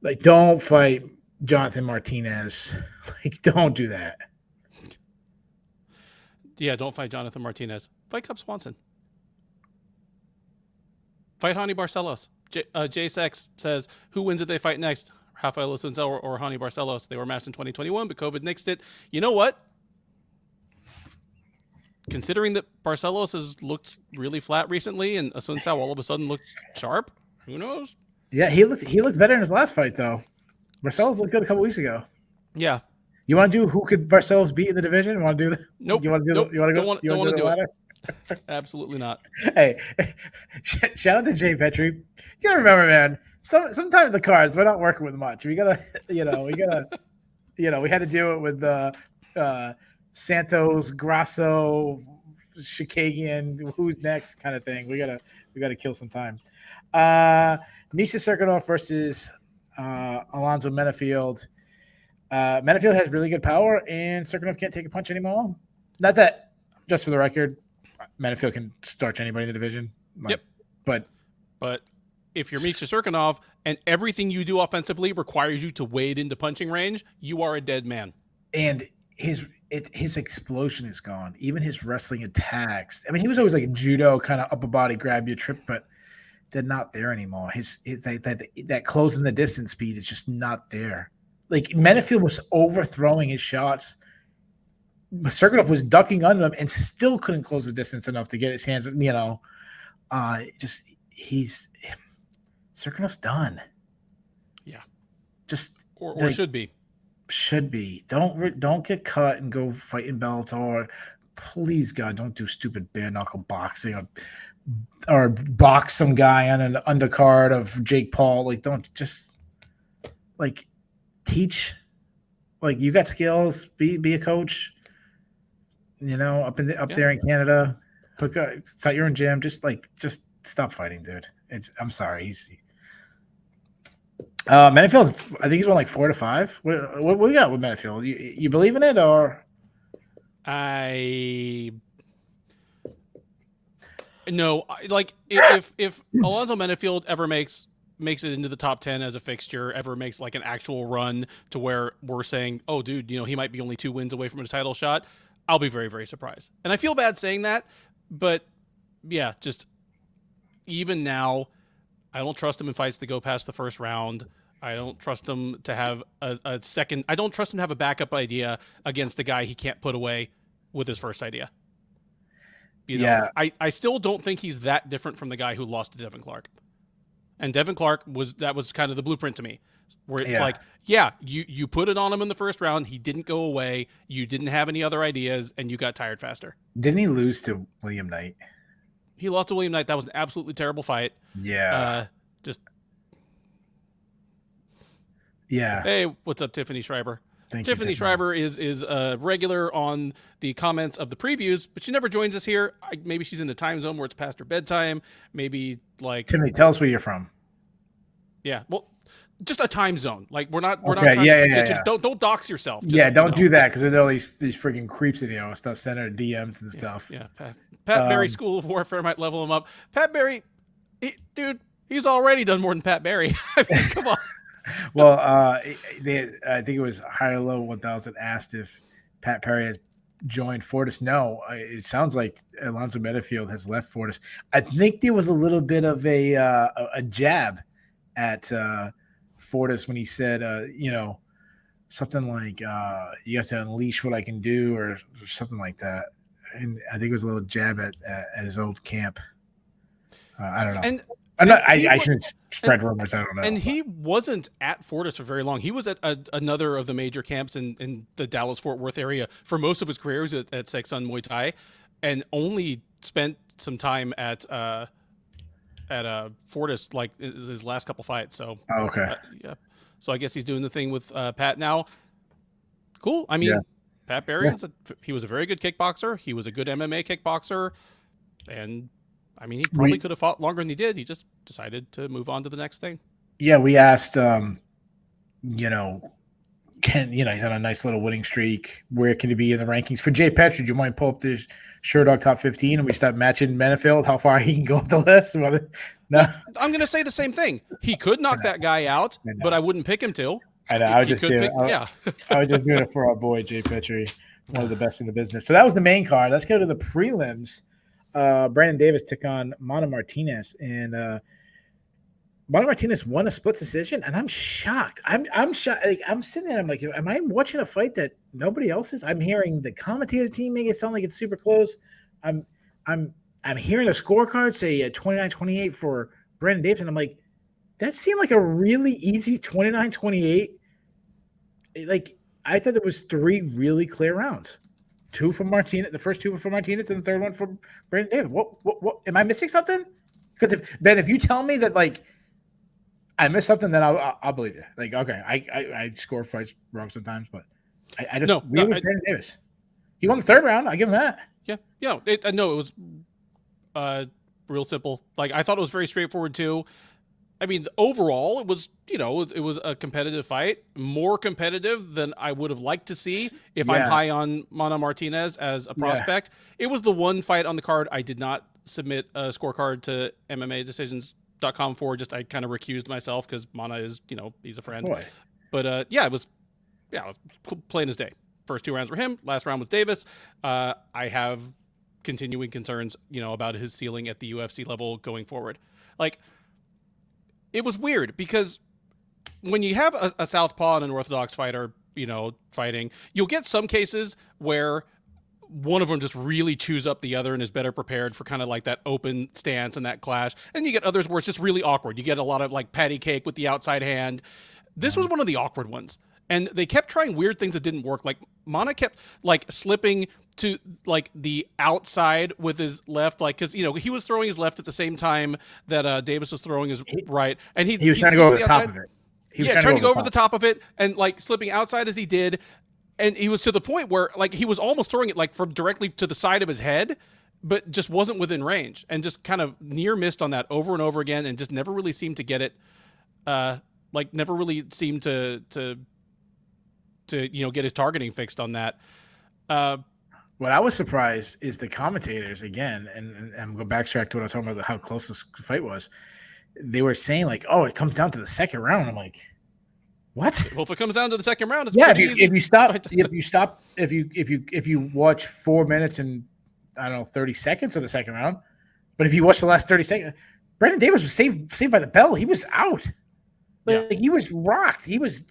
Like, don't fight Jonathan Martinez. Like, don't do that. Yeah, don't fight Jonathan Martinez. Fight Cub Swanson. Fight Hani Barcelos. J-Sex says, who wins if they fight next? Rafael Asuncao or Hani Barcelos? They were matched in 2021, but COVID nixed it. You know what? Considering that Barcelos has looked really flat recently and Asuncao all of a sudden looked sharp, who knows? Yeah, he looked better in his last fight, though. Barcelos looked good a couple weeks ago. Yeah. You want to do who could Barcelos beat in the division? You want to do that? Nope. You want to do? Nope. You want to go? Don't want to do it. Absolutely not. Hey, shout out to Jay Petrie. You gotta remember, man. Sometimes the cards we're not working with much. We gotta, we had to do it with Santos, Grasso, Shikagian, who's next kind of thing. We gotta kill some time. Misha Cirkunov versus Alonzo Menifield. Menifield has really good power, and Cirkunov can't take a punch anymore. Not that, just for the record, Menifield can starch anybody in the division. Yep. But if you're Misha Cirkunov and everything you do offensively requires you to wade into punching range, you are a dead man. And his explosion is gone. Even his wrestling attacks. I mean, he was always like a judo kind of upper body grab you trip, but they're not there anymore. His that closing the distance speed is just not there. Like Menifield was overthrowing his shots. Cirkunov was ducking under them and still couldn't close the distance enough to get his hands. Cirkunov's done. Yeah, just or should be. Should be. Don't get cut and go fight in Bellator. Please, God, don't do stupid bare knuckle boxing or box some guy on an undercard of Jake Paul. Like, don't just like teach. Like, you got skills. Be a coach. Up there in Canada. Hook up. Start your own gym. Just stop fighting, dude. I'm sorry. Menifield, I think he's won like 4 to 5. What we got with Menifield? You believe in it, or? No. Like if Alonzo Menifield ever makes it into the top 10 as a fixture, ever makes like an actual run to where we're saying, oh, dude, he might be only 2 wins away from a title shot, I'll be very, very surprised. And I feel bad saying that, but yeah, just even now, I don't trust him in fights to go past the first round. I don't trust him to have a second. I don't trust him to have a backup idea against a guy he can't put away with his first idea. Yeah. I still don't think he's that different from the guy who lost to Devin Clark. And Devin Clark was kind of the blueprint to me, where it's like, yeah, you put it on him in the first round. He didn't go away. You didn't have any other ideas, and you got tired faster. Didn't he lose to William Knight? He lost to William Knight. That was an absolutely terrible fight. Yeah. Just. Yeah. Hey, what's up, Tiffany Schreiber? Thank Tiffany you, Shriver is regular on the comments of the previews, but she never joins us here. Maybe she's in the time zone where it's past her bedtime. Maybe like Tiffany, tell us where you're from. Yeah, well, just a time zone. Like we're not Okay, trying to don't dox yourself. Just, don't do that, because then all these freaking creeps in start sending her DMs and stuff. Yeah. Pat Barry School of Warfare might level him up. Pat Barry, dude, he's already done more than Pat Barry. I mean, come on. Well, I think it was Higher Low 1000 asked if Pat Perry has joined Fortis. No, it sounds like Alonzo Menifield has left Fortis. I think there was a little bit of a jab at Fortis when he said, something like, you have to unleash what I can do, or something like that. And I think it was a little jab at his old camp. I don't know. I shouldn't spread rumors. I don't know. And he wasn't at Fortis for very long. He was at another of the major camps in the Dallas-Fort Worth area for most of his career. He was at Seksun Muay Thai, and only spent some time at Fortis, like his last couple fights. So okay, yeah. So I guess he's doing the thing with Pat now. Cool. I mean, Pat Barry he was a very good kickboxer. He was a good MMA kickboxer, and I mean, he probably could have fought longer than he did. He just decided to move on to the next thing. Yeah, we asked, he's on a nice little winning streak. Where can he be in the rankings? For Jay Petrie, do you mind pull up the Sherdog top 15 and we start matching Menifield, how far he can go up the list? No, I'm going to say the same thing. He could knock that guy out, but I wouldn't pick him to. I know. I was just doing it for our boy Jay Petrie, one of the best in the business. So that was the main card. Let's go to the prelims. Brandon Davis took on Mana Martinez, and Mana Martinez won a split decision, and I'm shocked. I'm shocked. Like, I'm sitting there, I'm like, am I watching a fight that nobody else is? I'm hearing the commentator team make it sound like it's super close. I'm hearing a scorecard say 29-28 for Brandon Davis, and I'm like, that seemed like a really easy 29-28. Like, I thought there was 3 really clear rounds. 2 from Martinez, the first 2 were from Martinez, and the third one from Brandon Davis. What? Am I missing something? Because if you tell me that, like, I missed something, then I'll believe you. Like, okay, I score fights wrong sometimes, but I just Brandon Davis. He won the third round. I give him that. Yeah. It was real simple. Like, I thought it was very straightforward too. I mean, overall, it was a competitive fight, more competitive than I would have liked to see if I'm high on Mana Martinez as a prospect. It was the one fight on the card I did not submit a scorecard to MMAdecisions.com for. Just I kind of recused myself because Mana is, he's a friend. Boy. But it was plain as day. First 2 rounds were him. Last round was Davis. I have continuing concerns, about his ceiling at the UFC level going forward. Like, it was weird because when you have a southpaw and an orthodox fighter, fighting, you'll get some cases where one of them just really chews up the other and is better prepared for kind of like that open stance and that clash. And you get others where it's just really awkward. You get a lot of like patty cake with the outside hand. This was one of the awkward ones. And they kept trying weird things that didn't work. Like, Mana kept like slipping to like the outside with his left, like, because he was throwing his left at the same time that Davis was throwing his right, and he was trying to go over the top of it. Trying to go over the top of it and like slipping outside as he did, and he was to the point where like he was almost throwing it like from directly to the side of his head, but just wasn't within range, and just kind of near missed on that over and over again, and just never really seemed to get it, never really seemed to get his targeting fixed on that. What I was surprised is the commentators, again, and I'm going to backtrack to what I was talking about, how close this fight was. They were saying, like, oh, it comes down to the second round. I'm like, what? Well, if it comes down to the second round, it's if you watch 4 minutes and, I don't know, 30 seconds of the second round, but if you watch the last 30 seconds, Brandon Davis was saved by the bell. He was out. Like, he was rocked. He was,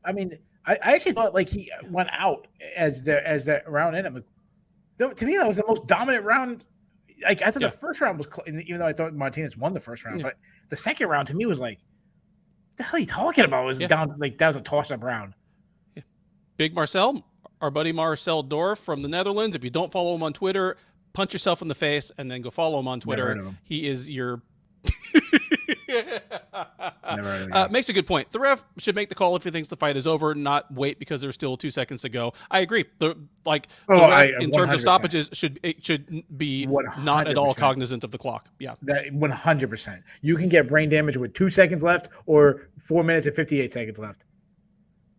I mean, I actually thought like he went out as that round ended. I'm like, to me, that was the most dominant round. Like, I thought the first round was, even though I thought Martinez won the first round, but the second round to me was like, what the hell are you talking about? It was down, like, that was a toss-up round. Yeah. Big Marcel, our buddy Marcel Dorf from the Netherlands. If you don't follow him on Twitter, punch yourself in the face and then go follow him on Twitter. He is your Never heard of the guy. Makes a good point. The ref should make the call if he thinks the fight is over, not wait because there's still 2 seconds to go. I agree. The ref in terms of stoppages should be 100%. Not at all cognizant of the clock. Yeah, that 100%. You can get brain damage with 2 seconds left or 4 minutes and 58 seconds left.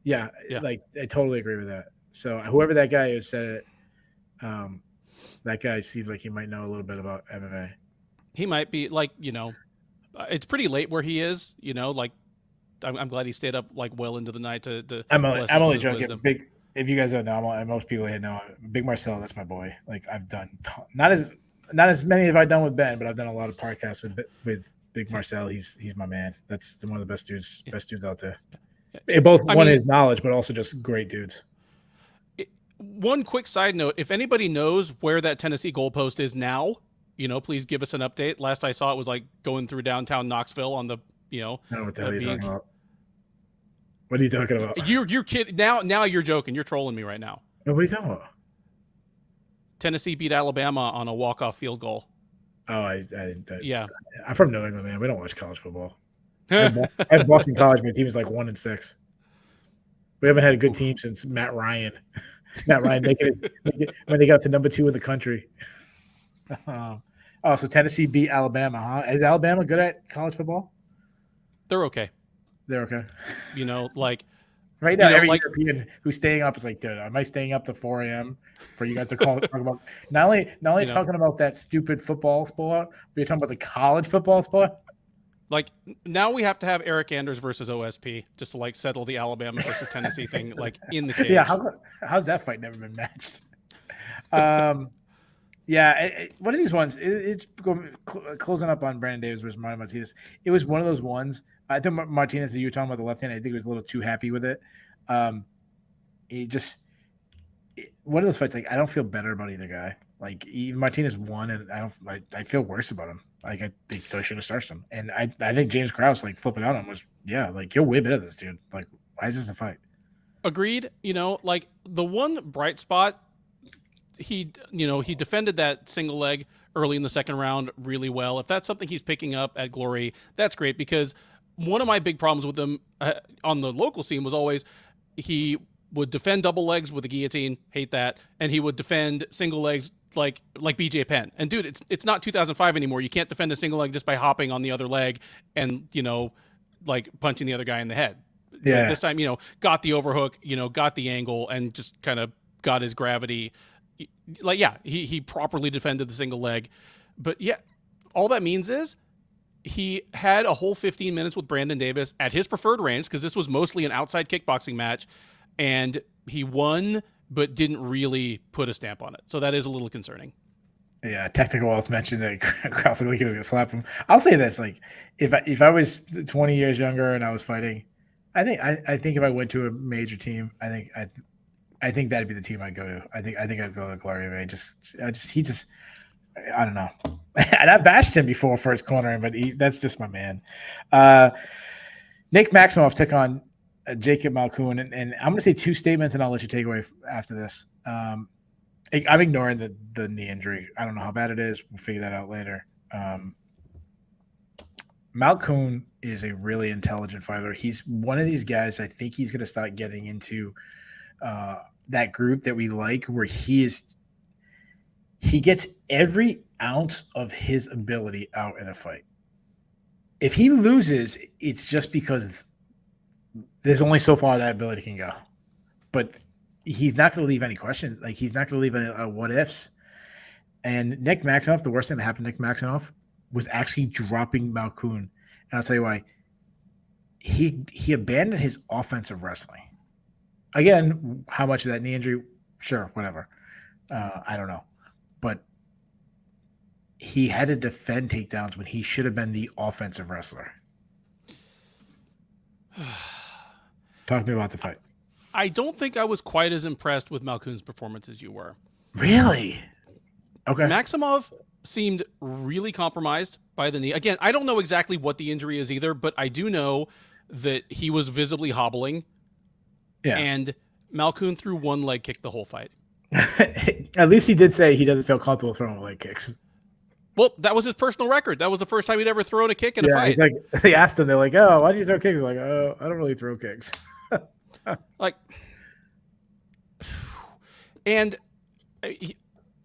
Yeah, like I totally agree with that. So whoever that guy is said it. That guy seems like he might know a little bit about MMA. He might be like, it's pretty late where he is, like I'm glad he stayed up like well into the night to I'm only joking. If you guys don't know, most people here know Big Marcel. That's my boy. Like I've done not as many have I done with Ben, but I've done a lot of podcasts with Big Marcel. He's my man. That's one of the best dudes out there. They both his knowledge, but also just great dudes. One quick side note: if anybody knows where that Tennessee goalpost is now, please give us an update. Last I saw it was like going through downtown Knoxville on the, I don't know what the hell you're talking about. What are you talking about? You're kidding. Now you're joking. You're trolling me right now. No, what are you talking about? Tennessee beat Alabama on a walk-off field goal. Oh, yeah. I'm from New England, man. We don't watch college football. I have Boston College. My team is like 1-6. We haven't had a good team since Matt Ryan. Matt Ryan making it when they got to number 2 in the country. So Tennessee beat Alabama, huh? Is Alabama good at college football? They're okay. They're okay. Like right now, every European who's staying up is like, dude, am I staying up to 4 a.m. for you guys to talk about not only talking about that stupid football sport, but you're talking about the college football sport? Like now we have to have Eric Anders versus OSP just to like settle the Alabama versus Tennessee thing like in the cage. Yeah, how's that fight never been matched? One of these ones. It's closing up on Brandon Davis versus Martinez. It was one of those ones. I think Martinez that you were talking about the left hand. I think he was a little too happy with it. One of those fights. Like I don't feel better about either guy. Like even Martinez won, and I feel worse about him. Like I think they should have started him, and I think James Krause like flipping out on him was like you're way better than this dude. Like why is this a fight? Agreed. Like the one bright spot, he defended that single leg early in the second round really well. If that's something he's picking up at Glory, that's great because one of my big problems with him on the local scene was always he would defend double legs with a guillotine, hate that, and he would defend single legs like BJ Penn. And dude, it's not 2005 anymore. You can't defend a single leg just by hopping on the other leg and like punching the other guy in the head. Yeah. But this time, got the overhook, got the angle, and just kind of got his gravity. Like he properly defended the single leg, but all that means is he had a whole 15 minutes with Brandon Davis at his preferred range because this was mostly an outside kickboxing match. And he won, but didn't really put a stamp on it. So that is a little concerning. Yeah, Technical Wealth mentioned that Krause looked like he was going to slap him. I'll say this: like, if I was 20 years younger and I was fighting, I think if I went to a major team, I think that'd be the team I'd go to. I think I'd go to Glory Bay. I don't know. And I've bashed him before for his cornering, but that's just my man. Nick Maximoff took on Jacob Malkoun, and I'm going to say 2 statements, and I'll let you take away after this. I'm ignoring the knee injury. I don't know how bad it is. We'll figure that out later. Malkoun is a really intelligent fighter. He's one of these guys. I think he's going to start getting into that group that we like, where he gets every ounce of his ability out in a fight. If he loses, it's just because there's only so far that ability can go, but he's not going to leave any question. Like he's not going to leave any what ifs. And Nick Maximoff, the worst thing that happened to Nick Maximoff was actually dropping Malkoun. And I'll tell you why. He abandoned his offensive wrestling. Again, how much of that knee injury? Sure, whatever. I don't know, but he had to defend takedowns when he should have been the offensive wrestler. Talk to me about the fight. I don't think I was quite as impressed with Malkoun's performance as you were. Really? Okay. Maximov seemed really compromised by the knee. Again, I don't know exactly what the injury is either, but I do know that he was visibly hobbling. Yeah. And Malkoun threw one leg kick the whole fight. At least he did say he doesn't feel comfortable throwing leg kicks. Well, that was his personal record. That was the first time he'd ever thrown a kick in a fight. Like they asked him, they're like, "Oh, why do you throw kicks?" He's like, "Oh, I don't really throw kicks." Like, and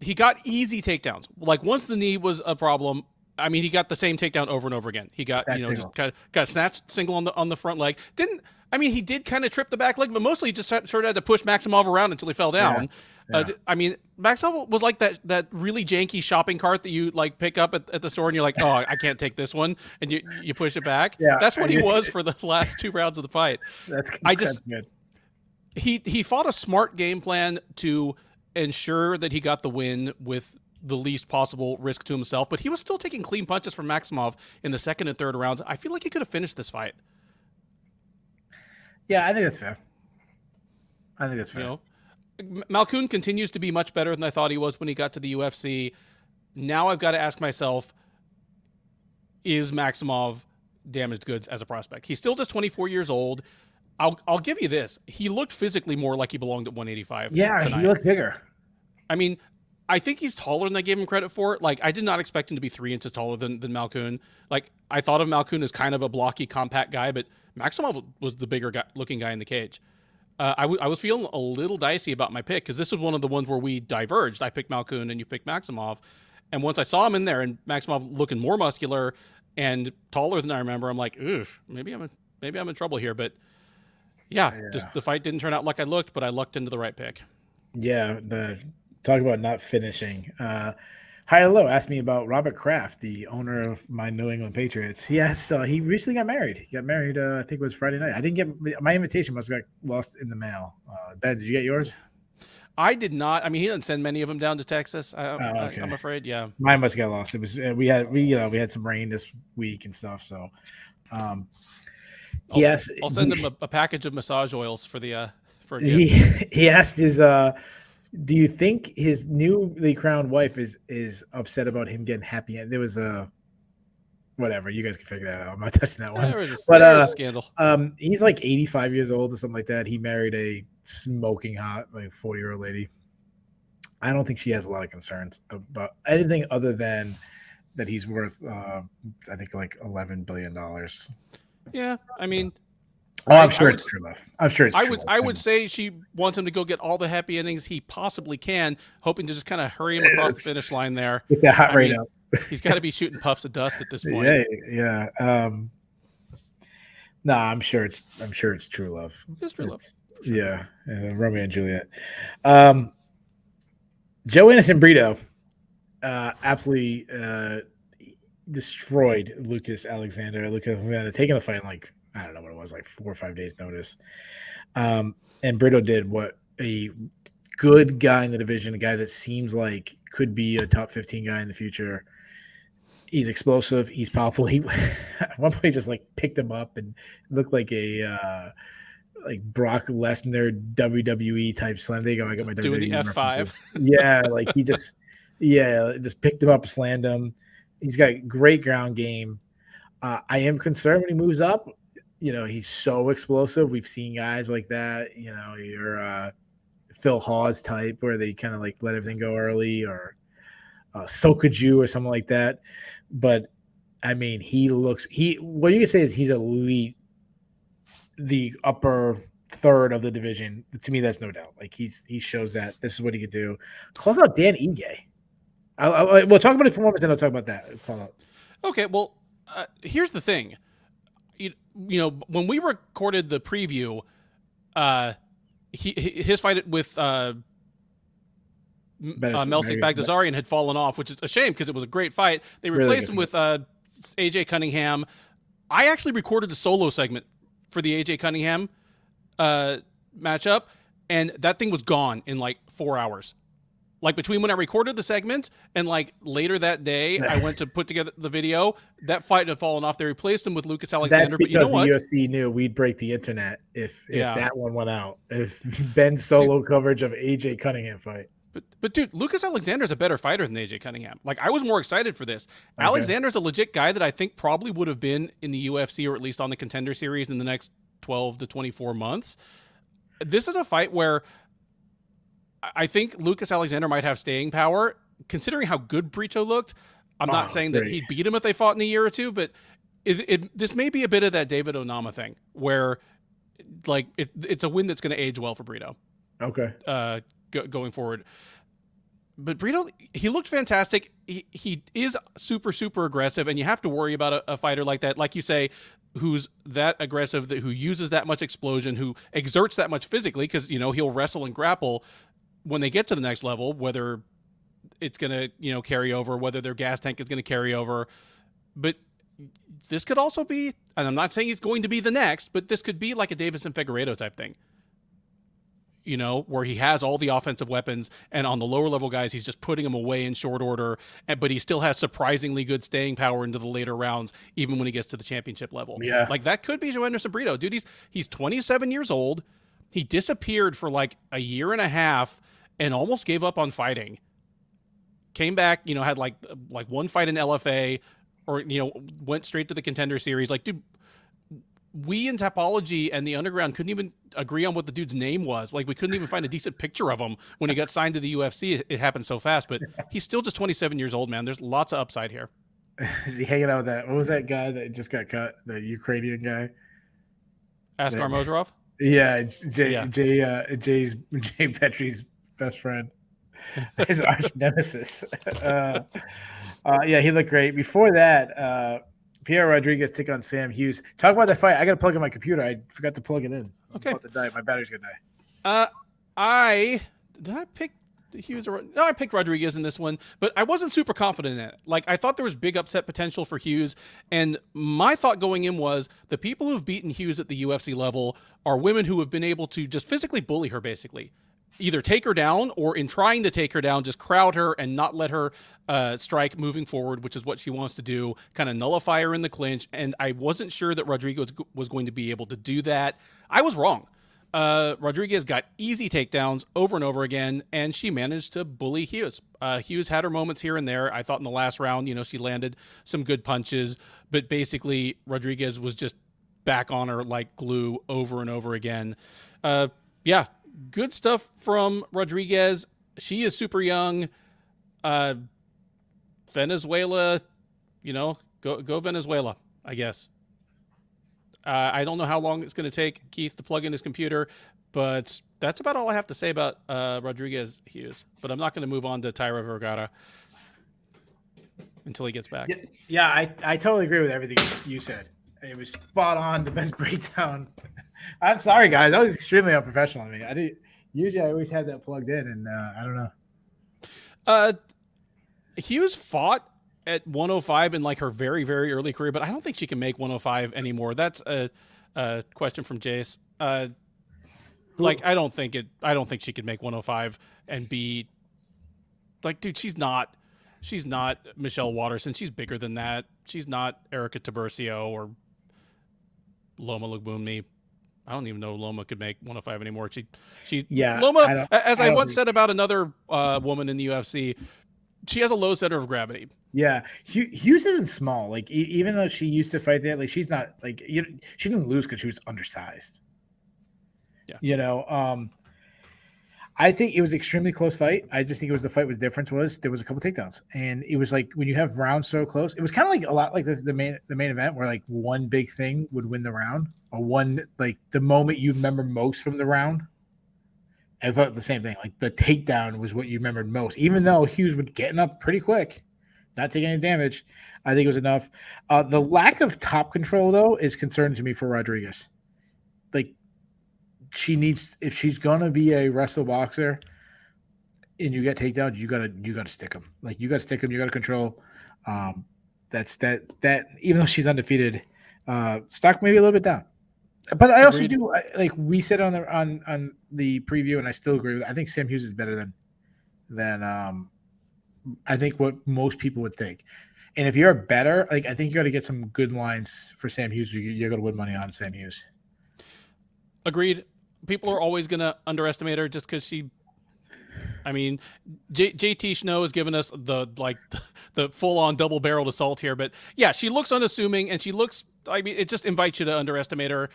he got easy takedowns. Like once the knee was a problem, I mean, he got the same takedown over and over again. He got, just kind of got snatched single on the front leg. He did kind of trip the back leg, but mostly just sort of had to push Maximov around until he fell down. Yeah. Maximov was like that really janky shopping cart that you like pick up at the store and you're like, oh, I can't take this one. And you push it back. Yeah, that's what he was for the last 2 rounds of the fight. That's good. He fought a smart game plan to ensure that he got the win with the least possible risk to himself, but he was still taking clean punches from Maximov in the second and third rounds. I feel like he could have finished this fight. Yeah, I think that's fair. Malkoun continues to be much better than I thought he was when he got to the UFC. Now I've got to ask myself, is Maximov damaged goods as a prospect? He's still just 24 years old. I'll give you this. He looked physically more like he belonged at 185. Yeah, tonight. He looked bigger. I mean, I think he's taller than I gave him credit for. Like, I did not expect him to be 3 inches taller than Malkoun. Like, I thought of Malkoun as kind of a blocky, compact guy, but Maximov was the bigger looking guy in the cage. I was feeling a little dicey about my pick because this was one of the ones where we diverged. I picked Malkoun and you picked Maximov. And once I saw him in there and Maximov looking more muscular and taller than I remember, I'm like, oof, maybe I'm in trouble here. But yeah, just the fight didn't turn out like I looked, but I lucked into the right pick. Yeah, talk about not finishing. Hi Hello asked me about Robert Kraft, the owner of my New England Patriots. Yes, he recently got married. He got married, I think it was Friday night. I didn't get my invitation. Must have got lost in the mail. Ben, did you get yours? I did not. I mean, he didn't send many of them down to Texas. Okay. I'm afraid. Yeah, mine must have got lost. It was we had some rain this week and stuff. So, yes, I'll send him a package of massage oils for the for a gift. He asked his. Do you think his newly crowned wife is upset about him getting happy? There was a whatever. You guys can figure that out. I'm not touching that one. There was a scandal. He's like 85 years old or something like that. He married a smoking hot, like 40-year-old lady. I don't think she has a lot of concerns about anything other than that he's worth, I think, like $11 billion. Yeah, I mean. I'm sure it's true, though. I'm sure it's true. I would say she wants him to go get all the happy endings he possibly can, hoping to just kind of hurry him across the finish line there. Get that hot rate up. He's got to be shooting puffs of dust at this point. Yeah. No, I'm sure it's true love. It's true love. Sure. Yeah, Romeo and Juliet. Joe Anderson Brito absolutely destroyed Lucas Alexander. Taking the fight in like, I don't know what it was, like 4 or 5 days notice. And Brito did what a good guy in the division, a guy that seems like could be a top 15 guy in the future. He's explosive. He's powerful. He at one point just like picked him up and looked like a like Brock Lesnar WWE type slam. There you go. I got my doing WWE the F5. Yeah, like he just picked him up, slammed him. He's got great ground game. I am concerned when he moves up. He's so explosive. We've seen guys like that. Your Phil Hawes type where they kind of like let everything go early, or Sokaju or something like that. But I mean, what you can say is he's elite, the upper third of the division. To me, that's no doubt. Like he shows that this is what he could do. Calls out Dan Ige. We'll talk about his performance, and I'll talk about that. Call out. Okay, well, here's the thing. When we recorded the preview, his fight with Melsik Bagdasaryan had fallen off, which is a shame because it was a great fight. They replaced him with AJ Cunningham. I actually recorded a solo segment for the AJ Cunningham matchup, and that thing was gone in like 4 hours. Like between when I recorded the segment and like later that day, I went to put together the video. That fight had fallen off. They replaced him with Lucas Alexander. That's because the UFC knew we'd break the internet if that one went out. If Ben's solo coverage of AJ Cunningham fight. But dude, Lucas Alexander's a better fighter than AJ Cunningham. Like I was more excited for this. Okay. Alexander's a legit guy that I think probably would have been in the UFC or at least on the Contender Series in the next 12 to 24 months. This is a fight where I think Lucas Alexander might have staying power. Considering how good Brito looked, I'm not saying that he'd beat him if they fought in a year or two, but this may be a bit of that David Onama thing where, like, it's a win that's going to age well for Brito. Okay. Going forward. But Brito, he looked fantastic. He is super, super aggressive, and you have to worry about a fighter like that, like you say, who's that aggressive, who uses that much explosion, who exerts that much physically, because, you know, he'll wrestle and grapple when they get to the next level, whether it's going to, you know, carry over, whether their gas tank is going to carry over. But this could also be, and I'm not saying he's going to be the next, but this could be like a Davis and Figueiredo type thing. You know, where he has all the offensive weapons, and on the lower level guys, he's just putting them away in short order, but he still has surprisingly good staying power into the later rounds, even when he gets to the championship level. Yeah. Like, that could be Joanderson Brito. Dude, he's 27 years old. He disappeared for like a year and a half and almost gave up on fighting. Came back, you know, had like one fight in LFA, or, you know, went straight to the Contender Series. Like, dude, we in Tapology and the Underground couldn't even agree on what the dude's name was. Like, we couldn't even find a decent picture of him when he got signed to the UFC. It happened so fast, but he's still just 27 years old, man. There's lots of upside here. Is he hanging out with that? What was that guy that just got cut? The Ukrainian guy? Askar Mozharov? Yeah, Jay Petrie's best friend. His arch nemesis. Yeah, he looked great. Before that, Pierre Rodriguez took on Sam Hughes. Talk about that fight. I got to plug in my computer. I forgot to plug it in. Okay. I'm about to die. My battery's going to die. Did I pick Hughes? No, I picked Rodriguez in this one, but I wasn't super confident in it. Like, I thought there was big upset potential for Hughes, and my thought going in was the people who've beaten Hughes at the UFC level are women who have been able to just physically bully her, basically. Either take her down, or in trying to take her down, just crowd her and not let her strike moving forward, which is what she wants to do, kind of nullify her in the clinch. And I wasn't sure that Rodriguez was going to be able to do that. I was wrong. Rodriguez got easy takedowns over and over again, and she managed to bully Hughes. Hughes had her moments here and there. I thought in the last round, you know, she landed some good punches, but basically Rodriguez was just back on her like glue over and over again. Yeah. Good stuff from Rodriguez. She is super young. Venezuela, you know, go Venezuela, I guess. I don't know how long it's going to take Keith to plug in his computer, but that's about all I have to say about Rodriguez Hughes. But I'm not going to move on to Tyra Vergara until he gets back. Yeah, I totally agree with everything you said. It was spot on, the best breakdown. I'm sorry, guys. That was extremely unprofessional of me. Usually I always have that plugged in, and I don't know. Hughes fought at 105 in like her very, very early career, but I don't think she can make 105 anymore. That's a question from Jace. Like, I don't think she could make 105 and be like, dude, she's not Michelle Watterson. She's bigger than that. She's not Erica Tabercio or Loma Lugbunmi. I don't even know Loma could make 105 anymore. Loma, as I once said about another woman in the UFC, she has a low center of gravity. Yeah, Hughes isn't small. Like, even though she used to fight that, like, she's not like, she didn't lose because she was undersized. Yeah, you know, I think it was an extremely close fight. I just think the fight was difference was there was a couple takedowns, and it was like when you have rounds so close, it was kind of like a lot like this the main event where like one big thing would win the round, or one like the moment you remember most from the round. I felt the same thing. Like the takedown was what you remembered most, even though Hughes was getting up pretty quick, not taking any damage. I think it was enough. The lack of top control though is concerning to me for Rodriguez. Like, she needs, if she's gonna be a wrestle boxer and you get takedowns, you gotta stick them. Like, you gotta stick them, you gotta control. That's that even though she's undefeated, stock maybe a little bit down. But I also do, like we said on the preview, and I still agree with it. I think Sam Hughes is better than I think what most people would think. And if you're a better, like, I think you got to get some good lines for Sam Hughes. You're going to win money on Sam Hughes. Agreed. People are always going to underestimate her just because she. I mean, JT Snow has given us the full-on double-barreled assault here, but yeah, she looks unassuming, and she looks. I mean, it just invites you to underestimate her.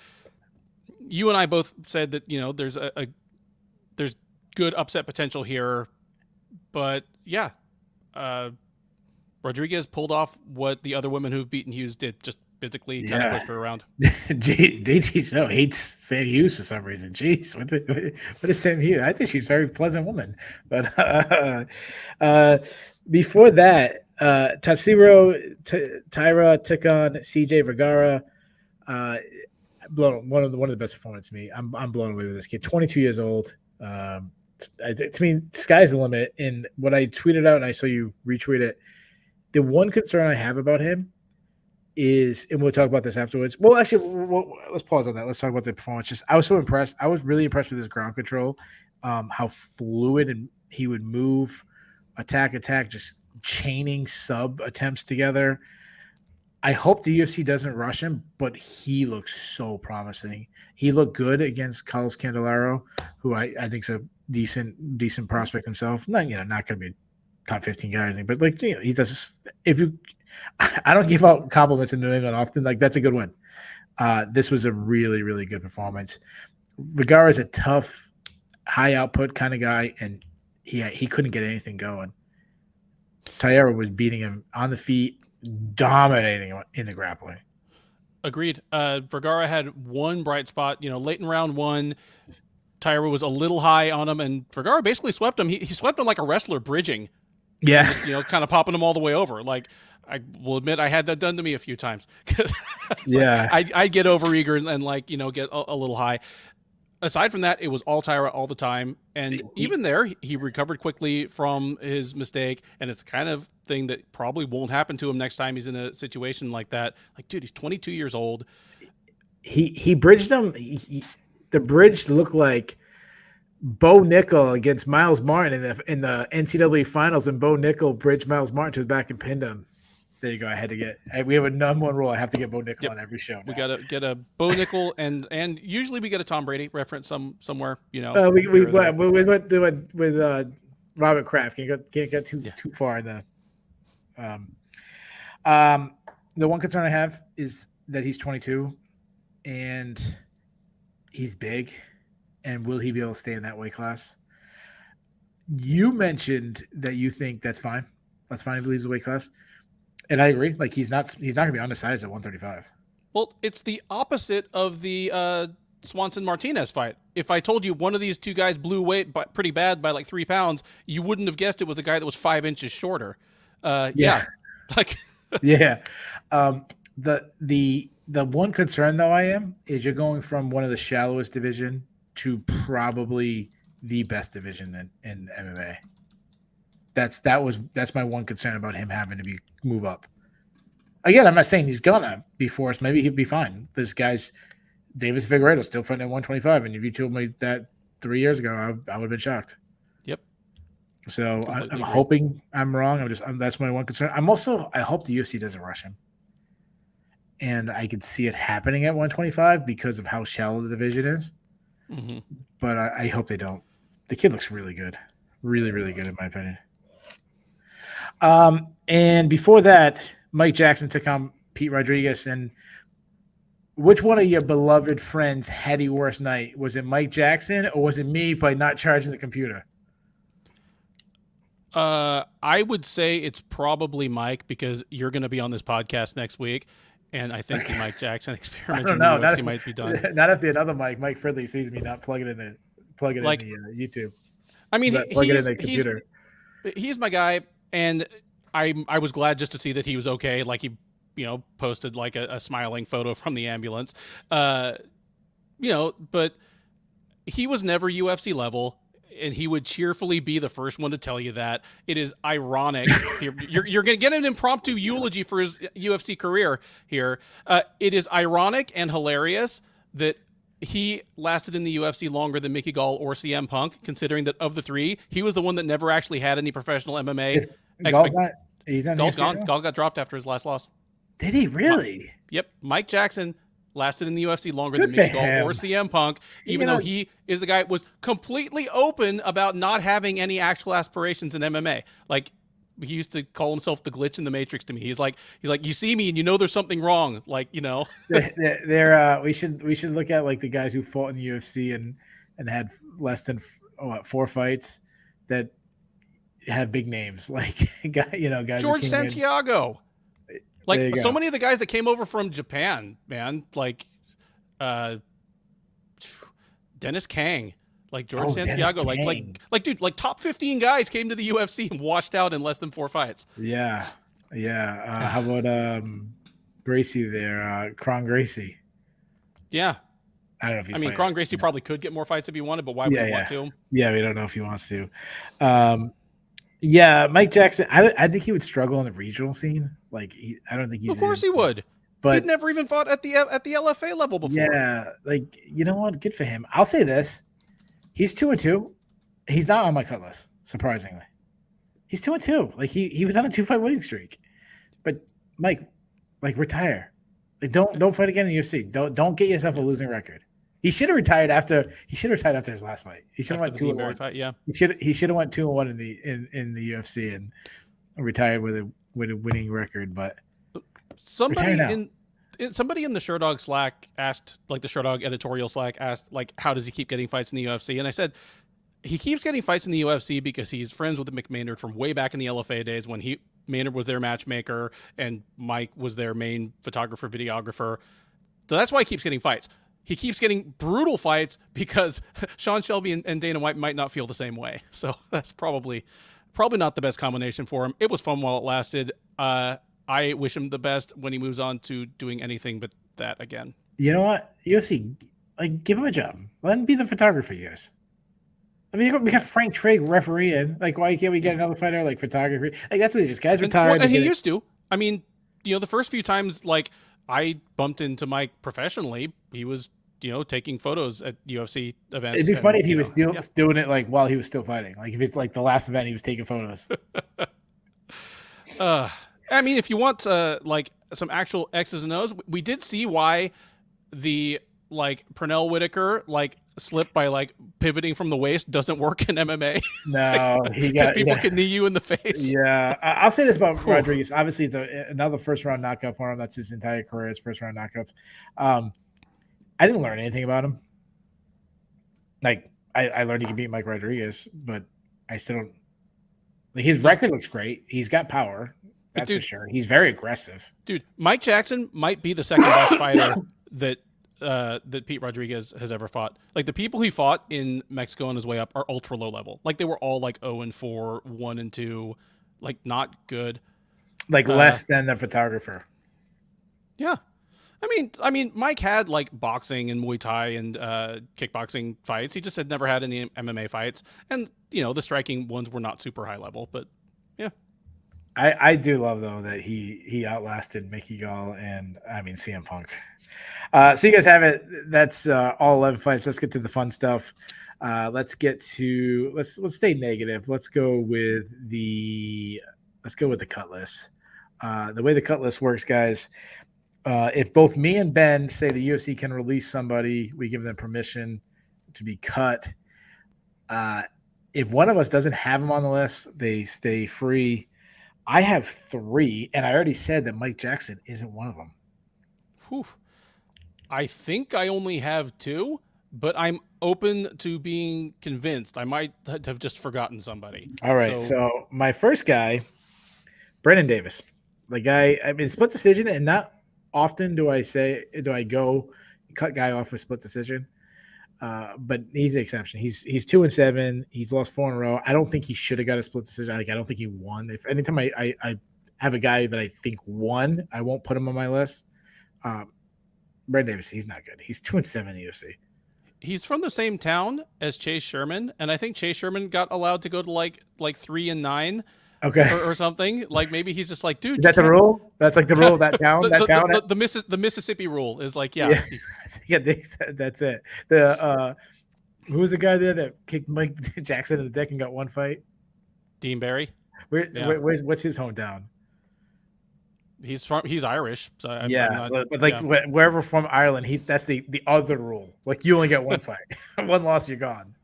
You and I both said that, you know, there's good upset potential here, but yeah, Rodriguez pulled off what the other women who've beaten Hughes did, just physically kind of pushed her around. DT hates Sam Hughes for some reason. Jeez, what is Sam Hughes? I think she's a very pleasant woman. But before that, Tatsuro Taira took on CJ Vergara. One of the best performances to me. I'm blown away with this kid. 22 years old. To me, sky's the limit. And what I tweeted out, and I saw you retweet it. The one concern I have about him is, and we'll talk about this afterwards. Well, actually, let's pause on that. Let's talk about the performance. I was so impressed. I was really impressed with his ground control, how fluid and he would move, attack, just chaining sub attempts together. I hope the UFC doesn't rush him, but he looks so promising. He looked good against Carlos Candelaro, who I think is a decent prospect himself. Not going to be a top 15 guy or anything, but he does. I don't give out compliments in New England often. That's a good win. This was a really, really good performance. Vergara is a tough, high output kind of guy, and he couldn't get anything going. Taira was beating him on the feet, dominating him in the grappling. Agreed. Vergara had one bright spot. Late in round one, Taira was a little high on him, and Vergara basically swept him. He swept him like a wrestler bridging. Yeah. Just, kind of popping him all the way over. I will admit I had that done to me a few times. Yeah. I get overeager and get a little high. Aside from that, it was all Taira all the time. And even there, he recovered quickly from his mistake. And it's the kind of thing that probably won't happen to him next time he's in a situation like that. Dude, he's 22 years old. He bridged him. The bridge looked like Bo Nickel against Miles Martin in the NCAA finals, when Bo Nickel bridged Miles Martin to his back and pinned him. There you go. We have a number one rule. I have to get Bo Nickel on every show now. We got to get a Bo Nickel and usually we get a Tom Brady reference somewhere, we went with Robert Kraft. Can't get too far in the one concern I have is that he's 22 and he's big, and will he be able to stay in that weight class? You mentioned that you think that's fine. That's fine if he leaves the weight class. And I agree. He's not going to be undersized at 135. Well, it's the opposite of the Swanson Martinez fight. If I told you one of these two guys blew weight pretty bad by 3 pounds, you wouldn't have guessed it was the guy that was 5 inches shorter. Yeah. Yeah. The one concern though is you're going from one of the shallowest division to probably the best division in MMA. That's my one concern about him having to move up. Again, I'm not saying he's gonna be forced. Maybe he'd be fine. This guy's Davis Figueiredo still fighting at 125, and if you told me that 3 years ago, I would have been shocked. Yep. So I'm hoping I'm wrong. That's my one concern. I hope the UFC doesn't rush him, and I could see it happening at 125 because of how shallow the division is. Mm-hmm. But I hope they don't. The kid looks really good, really, really good in my opinion. And before that, Mike Jackson took on Pete Rodriguez. And which one of your beloved friends had a worse night? Was it Mike Jackson or was it me by not charging the computer? I would say it's probably Mike, because you're going to be on this podcast next week. And I think the Mike Jackson experiments in the UFC might be done. Not if the another Mike Fridley sees me not plug it in the YouTube. I mean, plug it in the computer. He's my guy. And I was glad just to see that he was okay. He, posted a smiling photo from the ambulance. But he was never UFC level, and he would cheerfully be the first one to tell you that. It is ironic. You're going to get an impromptu eulogy for his UFC career here. It is ironic and hilarious that he lasted in the UFC longer than Mickey Gall or CM Punk, considering that of the three, he was the one that never actually had any professional MMA. Gall's gone. Gall got dropped after his last loss. Did he really? Yep. Mike Jackson lasted in the UFC longer than Mickey Gall or CM Punk, even though he is the guy that was completely open about not having any actual aspirations in MMA. He used to call himself the glitch in the Matrix to me. He's like, you see me and you know there's something wrong. They're we should look at the guys who fought in the UFC and had less than 4 fights. That have big names like guys. George Santiago. Like so go. many of the guys that came over from Japan, man, like Dennis Kang, like George Santiago, like dude, like top 15 guys came to the UFC and washed out in less than 4 fights. Yeah. How about Gracie there, Kron Gracie? Yeah. I don't know if he's fighting. Kron Gracie probably could get more fights if he wanted, but why would he want to? Yeah, we don't know if he wants to. Mike Jackson, I think he would struggle on the regional scene. Like, I don't think he's. Of course he would. But he'd never even fought at the LFA level before. Yeah, like, you know what? Good for him. I'll say this: he's 2-2. He's not on my cut list, surprisingly. He's 2-2. Like he was on a 2-fight winning streak. But Mike, like, retire. Like, don't fight again in the UFC. Don't get yourself a losing record. He should have retired after his last fight. He should have went 2-1 fight. Yeah, he should have went 2-1 in the UFC and retired with a winning record. But somebody in the Sherdog Slack asked, like the Sherdog editorial Slack asked, like, how does he keep getting fights in the UFC? And I said he keeps getting fights in the UFC because he's friends with the McMaynard from way back in the LFA days when Maynard was their matchmaker and Mike was their main photographer, videographer. So that's why he keeps getting fights. He keeps getting brutal fights because Sean Shelby and Dana White might not feel the same way. So that's probably not the best combination for him. It was fun while it lasted. I wish him the best when he moves on to doing anything but that again. You know what? UFC, like, give him a job. Let him be the photographer, yes. I mean, we got Frank Trigg refereeing. Like, why can't we get another fighter like photography? Like, that's what these guys retired. And he used to. I mean, the first few times, like, I bumped into Mike professionally, he was, taking photos at UFC events. It'd be funny if he was doing it like while he was still fighting. Like, if it's like the last event, he was taking photos. I mean, if you want like some actual X's and O's, we did see why the like Pernell Whitaker like slip by like pivoting from the waist doesn't work in MMA. No, because people can knee you in the face. Yeah, I'll say this about Rodriguez. Obviously, it's another first round knockout for him. That's his entire career, his first round knockouts. I didn't learn anything about him. Like, I learned he can beat Mike Rodriguez, but I still don't. Like, his record looks great. He's got power. That's for sure. He's very aggressive. Dude, Mike Jackson might be the second best fighter that Pete Rodriguez has ever fought. Like, the people he fought in Mexico on his way up are ultra low level. Like, they were all like 0-4, 1-2, like, not good. Like, less than the photographer. Yeah. I mean, Mike had like boxing and Muay Thai and kickboxing fights. He just had never had any MMA fights, and the striking ones were not super high level. But yeah, I do love though that he outlasted Mickey Gall and CM Punk. So you guys have it. That's all 11 fights. Let's get to the fun stuff. Let's stay negative. Let's go with the cut list. The way the cut list works, guys. If both me and Ben say the UFC can release somebody, we give them permission to be cut. If one of us doesn't have them on the list, they stay free. I have 3, and I already said that Mike Jackson isn't one of them. Whew. I think I only have 2, but I'm open to being convinced. I might have just forgotten somebody. All right, so my first guy, Brendan Davis. The guy, split decision, and not often do I go cut guy off with split decision, but he's the exception. He's 2-7. He's lost 4 in a row. I don't think he should have got a split decision. I don't think he won. If anytime I have a guy that I think won, I won't put him on my list. Brendan Davis, he's not good. He's 2-7 in the UFC. He's from the same town as Chase Sherman, and I think Chase Sherman got allowed to go to like 3-9. Okay. Or something. Like, maybe he's just like, dude. Is that the rule? That's like the rule of that town? The Mississippi rule is like, yeah. That's it. Who was the guy there that kicked Mike Jackson in the deck and got one fight? Dean Barry. What's his hometown? He's Irish. So wherever from Ireland, that's the other rule. Like, you only get one fight. One loss, you're gone.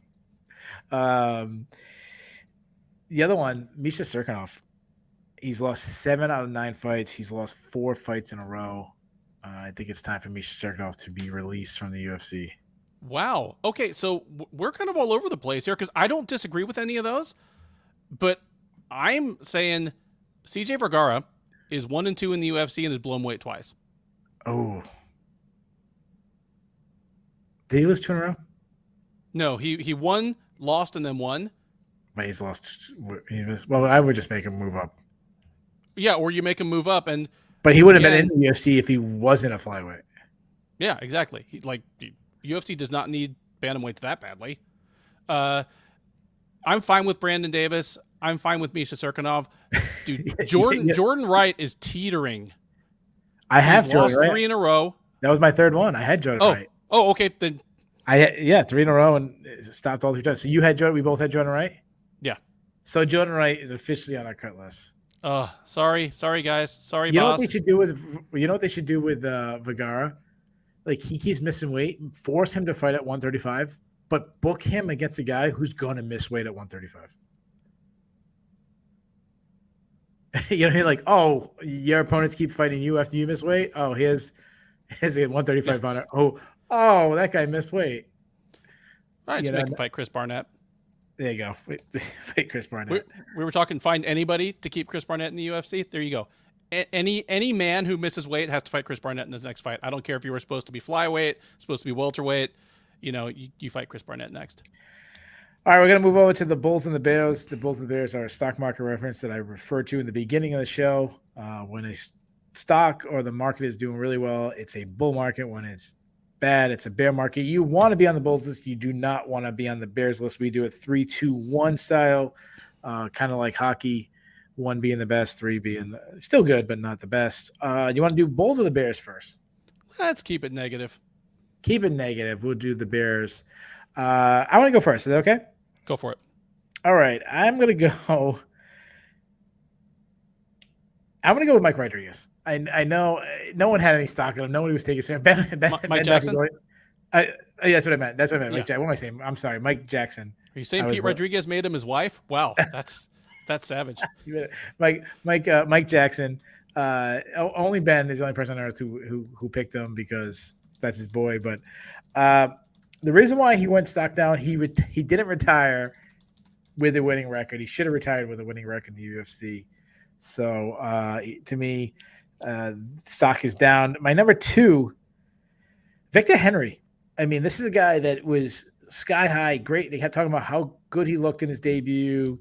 The other one, Misha Cirkunov, he's lost 7 out of 9 fights. He's lost 4 fights in a row. I think it's time for Misha Cirkunov to be released from the UFC. Wow. Okay, so we're kind of all over the place here because I don't disagree with any of those, but I'm saying CJ Vergara is 1-2 in the UFC and has blown weight twice. Oh. Did he lose 2 in a row? No, he won, lost, and then won. But he's lost. Well, I would just make him move up. Yeah, or you make him move up, but he would have been in the UFC if he wasn't a flyweight. Yeah, exactly. UFC does not need bantamweights that badly. I'm fine with Brandon Davis. I'm fine with Misha Cirkunov. Dude, Jordan Wright is teetering. He's lost Wright 3 in a row. That was my third one. I had Jordan Wright. Oh, okay. Then 3 in a row and stopped all 3 times. So you had Jordan. We both had Jordan Wright. Yeah. So Jordan Wright is officially on our cut list. Sorry, guys. Sorry, boss. Know what they should do with Vergara? Like, he keeps missing weight. Force him to fight at 135, but book him against a guy who's going to miss weight at 135. You're like, oh, your opponents keep fighting you after you miss weight. Oh, here's a 135 pounder. Oh, that guy missed weight. All right, just make him fight Chris Barnett. There you go. Fight Chris Barnett. We were talking find anybody to keep Chris Barnett in the UFC. There you go. Any man who misses weight has to fight Chris Barnett in his next fight. I don't care if you were supposed to be flyweight, supposed to be welterweight. You fight Chris Barnett next. All right, we're going to move over to the Bulls and the Bears. The Bulls and the Bears are a stock market reference that I referred to in the beginning of the show. When a stock or the market is doing really well, it's a bull market. When it's bad, it's a bear market. You want to be on the Bulls list. You do not want to be on the Bears list. We do a 3-2-1 style, kind of like hockey. 1 being the best, 3 being still good, but not the best. You want to do Bulls or the Bears first? Let's keep it negative. Keep it negative. We'll do the Bears. I want to go first. Is that okay? Go for it. All right. I'm going to go with Mike Rodriguez. I know no one had any stock in him. Nobody was taking it. Mike Jackson? Yeah, that's what I meant. Yeah. Mike Jackson. What am I saying? I'm sorry. Mike Jackson. Are you saying Pete Rodriguez made him his wife? Wow. That's savage. Mike Jackson. Only Ben is the only person on earth who picked him because that's his boy. But the reason why he went stock down, he didn't retire with a winning record. He should have retired with a winning record in the UFC. So to me, stock is down. My number 2, Victor Henry. I mean, this is a guy that was sky high, great. They kept talking about how good he looked in his debut.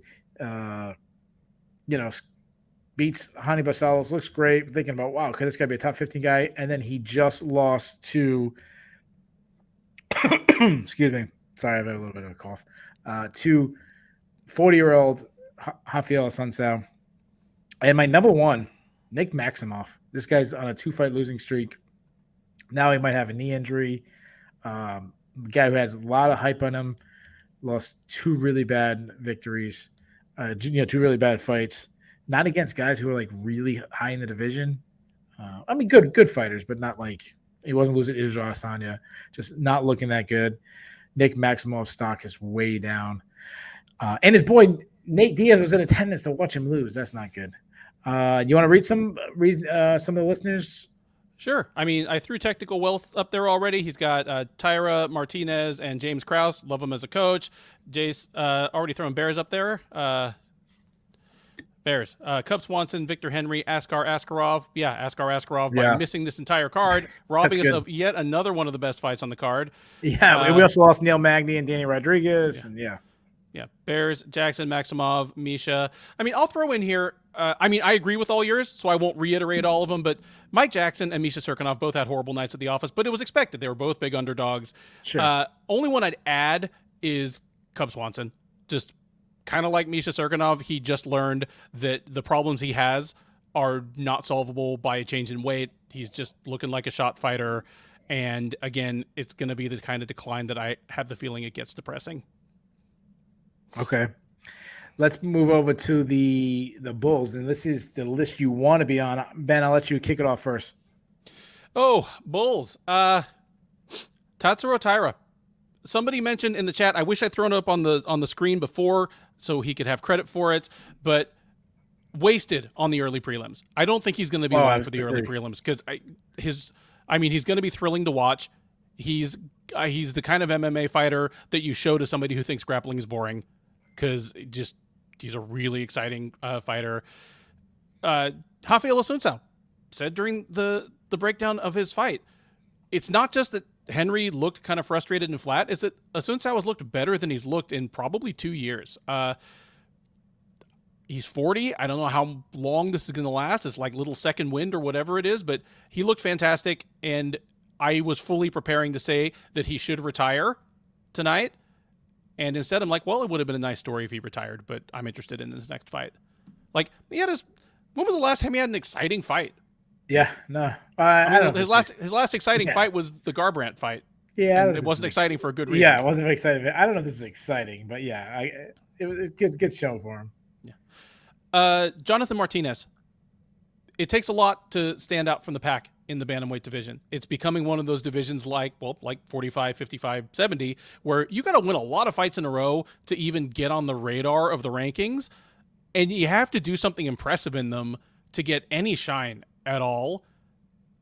Beats Hani Basalos, looks great. Thinking about, wow, could this guy be a top 15 guy? And then he just lost to excuse me. Sorry, I have a little bit of a cough. To 40-year-old Rafael Assunção. And my number 1, Nick Maximoff. This guy's on a 2-fight losing streak. Now he might have a knee injury. Guy who had a lot of hype on him. Lost 2 really bad victories. 2 really bad fights. Not against guys who are like really high in the division. I mean, good fighters, but not like he wasn't losing Israel Adesanya. Just not looking that good. Nick Maximov's stock is way down. And his boy Nate Diaz was in attendance to watch him lose. That's not good. You want to read some of the listeners? Sure. I mean, I threw Technical Wealth up there already. He's got Tyra Martinez and James Krause. Love him as a coach. Jace already throwing Bears up there. Bears. Cub Swanson, Victor Henry, Askar Askarov. Yeah, Askar Askarov by missing this entire card, robbing us of yet another one of the best fights on the card. Yeah, we also lost Neil Magny and Danny Rodriguez. Yeah. Bears, Jackson, Maximov, Misha. I mean, I'll throw in here. I agree with all yours, so I won't reiterate all of them. But Mike Jackson and Misha Cirkunov both had horrible nights at the office, but it was expected. They were both big underdogs. Sure. Only one I'd add is Cub Swanson. Just kind of like Misha Cirkunov, he just learned that the problems he has are not solvable by a change in weight. He's just looking like a shot fighter. And again, it's going to be the kind of decline that I have the feeling it gets depressing. Okay. Let's move over to the Bulls. And this is the list you want to be on. Ben, I'll let you kick it off first. Oh, Bulls. Tatsuro Taira. Somebody mentioned in the chat, I wish I'd thrown it up on the screen before so he could have credit for it, but wasted on the early prelims. I don't think he's going to be live for the early prelims because he's going to be thrilling to watch. He's the kind of MMA fighter that you show to somebody who thinks grappling is boring because just he's a really exciting fighter. Rafael Assunção said during the breakdown of his fight, it's not just that Henry looked kind of frustrated and flat, it's that Assunção has looked better than he's looked in probably 2 years. He's 40. I don't know how long this is going to last. It's like little second wind or whatever it is, but he looked fantastic, and I was fully preparing to say that he should retire tonight. And instead, I'm like, well, it would have been a nice story if he retired, but I'm interested in his next fight. Like, when was the last time he had an exciting fight? Yeah, no. I don't know. His last exciting fight was the Garbrandt fight. Yeah. It wasn't exciting for a good reason. Yeah, it wasn't exciting. I don't know if this is exciting, but yeah, it was a good show for him. Jonathan Martinez. It takes a lot to stand out from the pack in the bantamweight division. It's becoming one of those divisions like 45, 55, 70, where you got to win a lot of fights in a row to even get on the radar of the rankings. And you have to do something impressive in them to get any shine at all.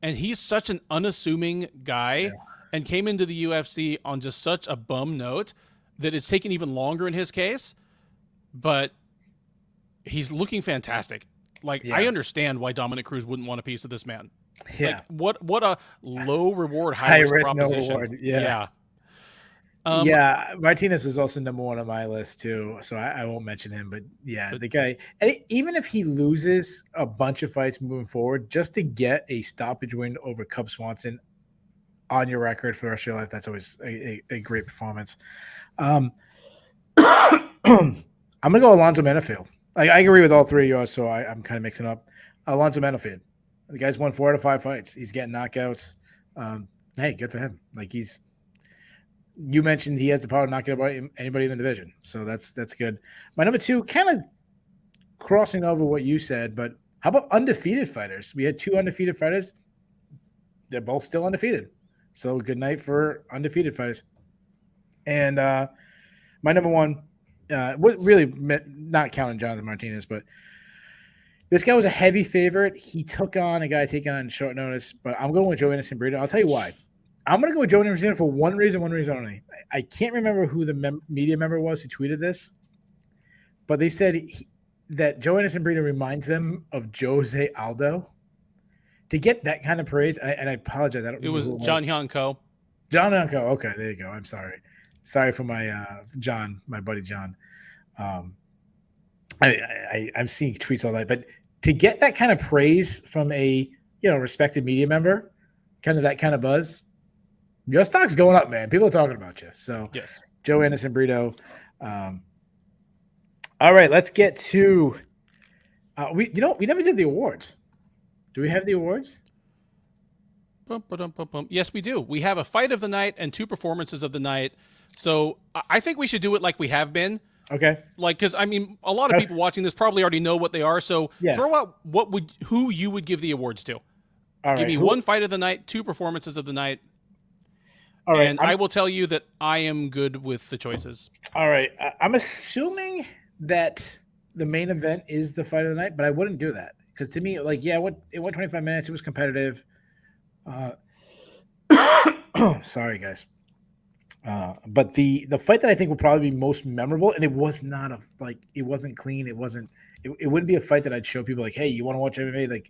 And he's such an unassuming guy and came into the UFC on just such a bum note that it's taken even longer in his case. But he's looking fantastic. I understand why Dominic Cruz wouldn't want a piece of this man. Yeah. What a low reward, high risk proposition. No reward. Yeah. Martinez was also number one on my list too, so I won't mention him. But the guy, even if he loses a bunch of fights moving forward, just to get a stoppage win over Cub Swanson on your record for the rest of your life, that's always a great performance. I'm gonna go Alonzo Menifield. I agree with all three of yours, so I'm kind of mixing up. Alonzo Menifield. The guy's won 4 out of 5 fights. He's getting knockouts. Hey, good for him. You mentioned he has the power to knock out anybody in the division, so that's good. My number 2, kind of crossing over what you said, but how about undefeated fighters? We had 2 undefeated fighters. They're both still undefeated, so good night for undefeated fighters. And my number 1, really not counting Jonathan Martinez, but this guy was a heavy favorite. He took on a guy taking on short notice, but I'm going with Joe Anderson Brito. I'll tell you why. I'm going to go with Joe Anderson for one reason only. I can't remember who the media member was who tweeted this, but they said that Joe Anderson Brito reminds them of Jose Aldo. To get that kind of praise, and I apologize. It was John Hyun Ko. John Hyun Ko. Okay, there you go. I'm sorry. Sorry for my my buddy John. I'm seeing tweets all night, but to get that kind of praise from a respected media member, kind of that kind of buzz, your stock's going up, man. People are talking about you. So yes, Joe Anderson Brito. All right, let's get to we never did the awards. Do we have the awards? Yes, we do. We have a fight of the night and 2 performances of the night. So I think we should do it like we have been. Okay. Because a lot of people watching this probably already know what they are. So throw out who you would give the awards to. Give me 1 fight of the night, 2 performances of the night. All right. And I will tell you that I am good with the choices. All right. I'm assuming that the main event is the fight of the night, but I wouldn't do that. Because to me, it went 25 minutes. It was competitive. Sorry, guys. But the fight that I think will probably be most memorable, and it was not it wasn't clean. It wouldn't be a fight that I'd show people hey, you want to watch MMA?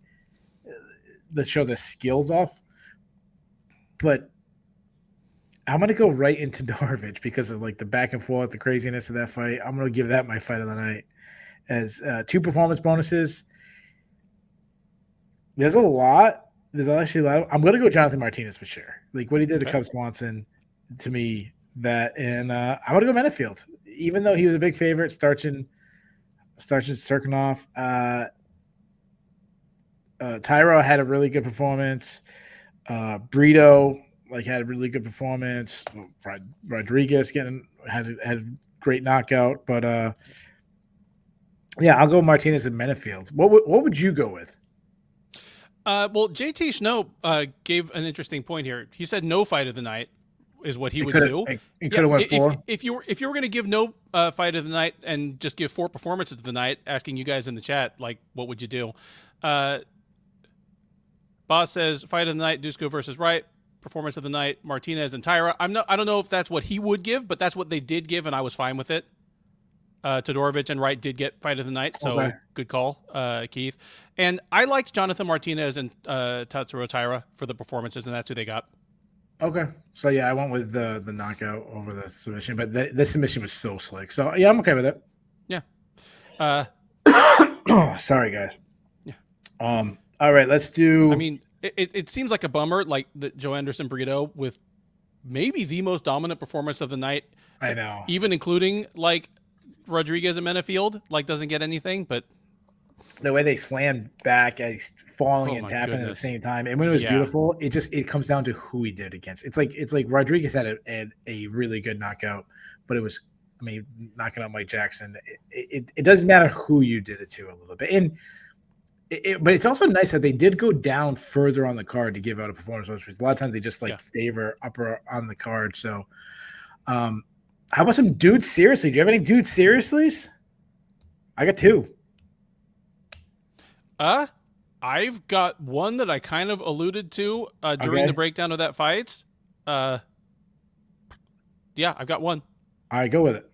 Let's show the skills off. But I'm going to go right into Todorovich because of the back and forth, the craziness of that fight. I'm going to give that my fight of the night as 2 performance bonuses. There's a lot. There's actually a lot. I'm going to go Jonathan Martinez for sure. What he did to Cub Swanson, to me, and I'm going to go Menifield. Even though he was a big favorite, starching Cirkunov. Tyro had a really good performance. Brito had a really good performance. Rodriguez had a great knockout. But I'll go Martinez and Menifield. What would you go with? Well, JT Snow gave an interesting point here. He said no fight of the night is what he would do. He could have went 4. If you were going to give no fight of the night and just give 4 performances of the night, asking you guys in the chat what would you do? Boss says fight of the night: Dusko versus Wright. Performance of the night: Martinez and Tyra. I don't know if that's what he would give, but that's what they did give, and I was fine with it. Todorovich and Wright did get fight of the night, so Okay. good call, Keith. And I liked Jonathan Martinez and Tatsuro Taira for the performances, and that's who they got. Okay. So yeah, I went with the knockout over the submission, but the submission was so slick. So yeah, I'm okay with it. Yeah. Oh, sorry guys. Yeah. All right, let's do. I mean, it seems like a bummer, like the Joe Anderson Brito with maybe the most dominant performance of the night. I know. Even including like Rodriguez and Menifield, like doesn't get anything, but the way they slammed back, falling and my tapping at the goodness. same time, and when it was Yeah. beautiful, it comes down to who he did it against. It's like Rodriguez had a really good knockout, but it was, I mean, knocking out Mike Jackson. It doesn't matter who you did it to a little bit, and but it's also nice that they did go down further on the card to give out a performance, which a lot of times they just favor upper on the card. So, how about some dudes seriously? Do you have any dudes seriouslys? I got two. I've got one that I kind of alluded to during the breakdown of that fight. Yeah, I've got one. All right, go with it.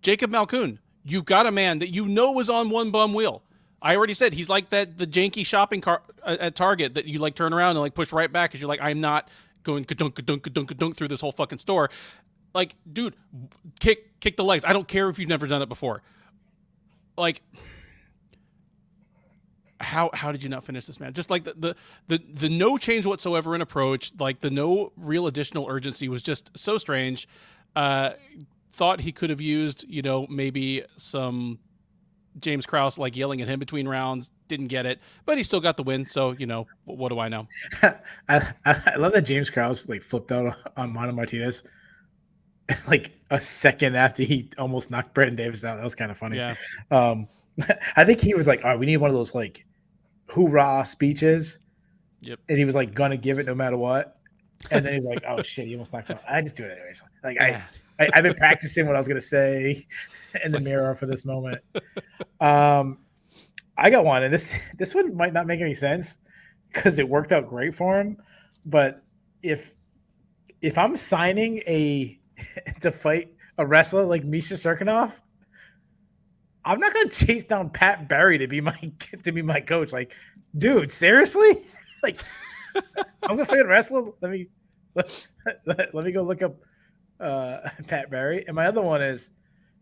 Jacob Malkoun. You got a man that you know was on one bum wheel. I already said he's like the janky shopping cart at Target that you like turn around and like push right back because you're like, I'm not going ka-dunk through this whole fucking store. Like, dude, kick the legs. I don't care if you've never done it before. Like, how did you not finish this, man? Just like the no change whatsoever in approach, like the no real additional urgency was just so strange. Thought he could have used, maybe some James Krause like yelling at him between rounds. Didn't get it, but he still got the win. So, what do I know? I love that James Krause like flipped out on Mono Martinez like a second after he almost knocked Brandon Davis out. That was kind of funny. Yeah. I think he was like, all right, we need one of those like hoorah speeches. Yep. And he was like gonna give it no matter what. And then he's like, oh shit, he almost knocked out. I just do it anyways. Like I've been practicing what I was gonna say in the mirror for this moment. I got one, and this one might not make any sense because it worked out great for him. But if I'm signing to fight a wrestler like Misha Cirkunov, I'm not gonna chase down Pat Barry to be my coach. Like, dude, seriously? Like, I'm gonna fight a wrestler. Let me go look up Pat Barry. And my other one is,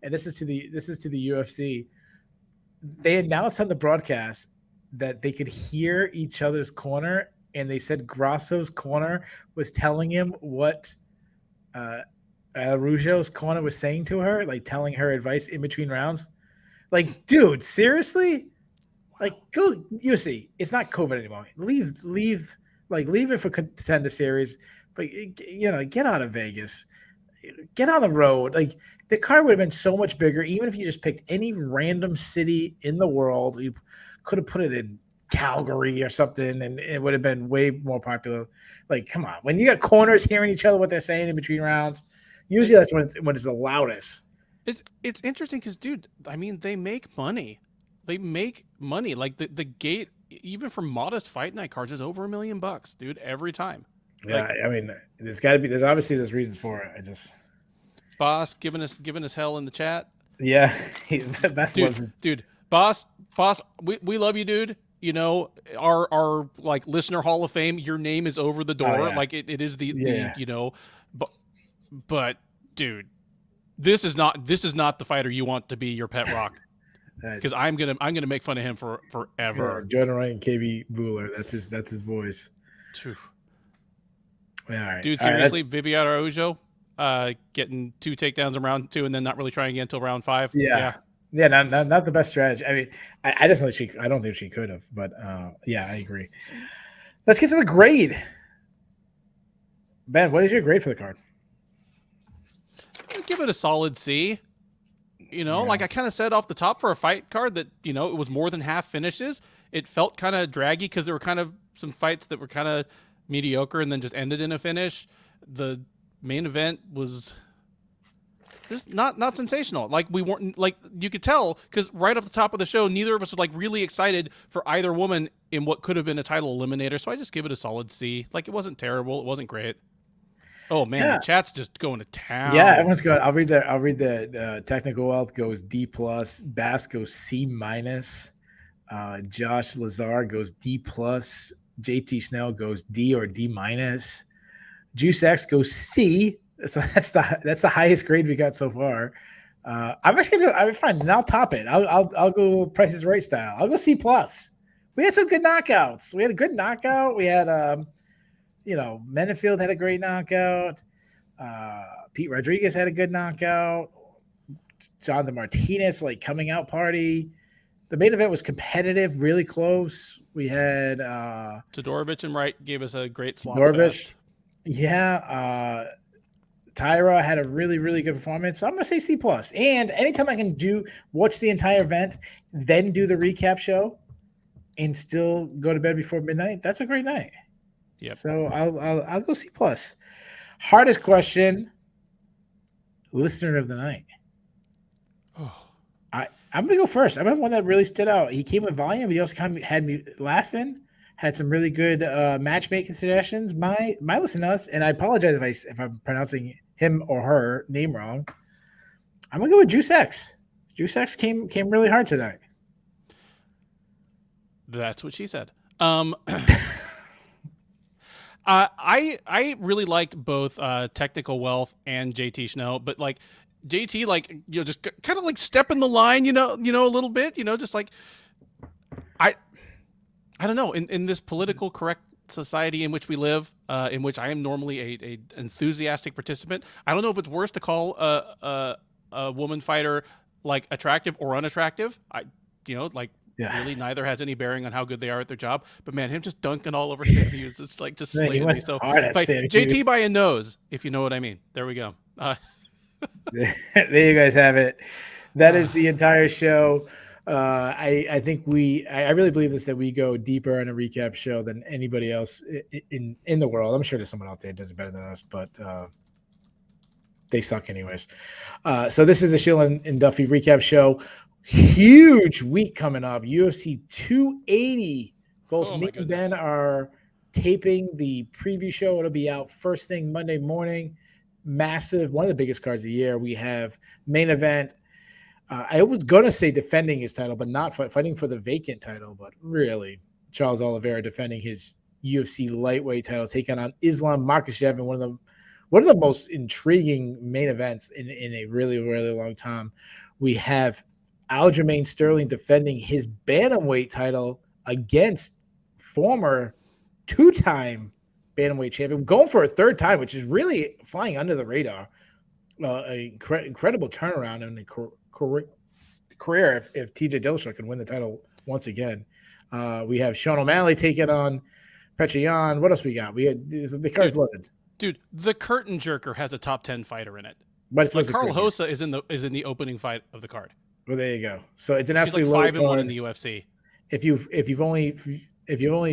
and this is to the UFC. They announced on the broadcast that they could hear each other's corner, and they said Grasso's corner was telling him what Araujo's corner was saying to her, like telling her advice in between rounds. Like, dude, seriously? Like, go UFC. It's not COVID anymore. Leave it for Contender Series. But get out of Vegas. Get on the road. Like, the card would have been so much bigger, even if you just picked any random city in the world. You could have put it in Calgary or something, and it would have been way more popular. Like, come on. When you got corners hearing each other what they're saying in between rounds, usually that's when it's the loudest. It's interesting because, dude, I mean, they make money. They make money. Like, the gate, even for modest fight night cards, is over $1 million, dude, every time. Yeah, like, I mean, there's obviously this reason for it. Boss giving us hell in the chat. Yeah, best dude. Boss, we love you, dude. Our like listener hall of fame. Your name is over the door. Oh, yeah. Like it is the but dude, this is not the fighter you want to be your pet rock. Because I'm gonna make fun of him forever. Yeah, Jordan Wright and KB Bueller. That's his boys. True. Yeah, all right. Dude, seriously, Viviane Araujo getting 2 takedowns in round 2 and then not really trying again until round 5. Yeah. Not the best strategy. I mean, I just I don't think she could have, but yeah, I agree. Let's get to the grade. Ben, what is your grade for the card? I'd give it a solid C. Like I kind of said off the top for a fight card that, it was more than half finishes. It felt kind of draggy because there were kind of some fights that were kind of mediocre and then just ended in a finish. The main event was just not sensational. Like we weren't, like you could tell because right off the top of the show, neither of us were like really excited for either woman in what could have been a title eliminator. So I just give it a solid C. Like it wasn't terrible. It wasn't great. Oh man, Yeah. the chat's just going to town. Yeah, everyone's going. I'll read the technical wealth goes D plus. Bass goes C minus. Josh Lazar goes D plus. JT Snell goes D or D minus. Juice X goes C. So that's the highest grade we got so far. I'm actually gonna. I'm fine, and I'll top it. I'll go Price is Right style. I'll go C plus. We had some good knockouts. We had a good knockout. We had Menifield had a great knockout. Pete Rodriguez had a good knockout. John the Martinez coming out party. The main event was competitive, really close. We had Todorovich and Wright gave us a great slot fest. Yeah. Tyra had a really, really good performance. So I'm gonna say C plus. And anytime I can watch the entire event, then do the recap show, and still go to bed before midnight, that's a great night. Yeah. So I'll go C plus. Hardest question, listener of the night. Oh. I'm gonna go first. I remember one that really stood out. He came with volume, but he also kind of had me laughing. Had some really good matchmaking suggestions. My listeners, and I apologize if I'm pronouncing him or her name wrong. I'm gonna go with Juice X. Juice X came really hard tonight. That's what she said. I really liked both Technical Wealth and JT Schnell, but JT, just kind of stepping the line, a little bit, just I don't know, in this political correct society in which we live, in which I am normally a enthusiastic participant. I don't know if it's worse to call a woman fighter attractive or unattractive. Really neither has any bearing on how good they are at their job. But man, him just dunking all over Sam Hughes, it's just slaying me. So JT by a nose, if you know what I mean. There we go. There you guys have it. That is the entire show. I think I really believe that we go deeper in a recap show than anybody else in the world. I'm sure there's someone out there that does it better than us, but they suck anyways. So this is the Shillan and Duffy recap show. Huge week coming up. UFC 280. Both me and Ben are taping the preview show. It'll be out first thing Monday morning. Massive, one of the biggest cards of the year. We have main event. I was going to say defending his title, but not fighting for the vacant title. But really, Charles Oliveira defending his UFC lightweight title, taking on Islam Makhachev in one of the most intriguing main events in a really, really long time. We have Aljamain Sterling defending his bantamweight title against former two-time bantamweight champion, going for a third time, which is really flying under the radar. Incredible turnaround in the career if TJ Dillashaw can win the title once again. We have Sean O'Malley taking on Petroyan. What else we got? We had the card's loaded. Dude, the Curtain Jerker has a top 10 fighter in it. But it's Carl Hosa is in the opening fight of the card. Well, there you go. So it's an She's absolute 5-1 in the UFC. If you've only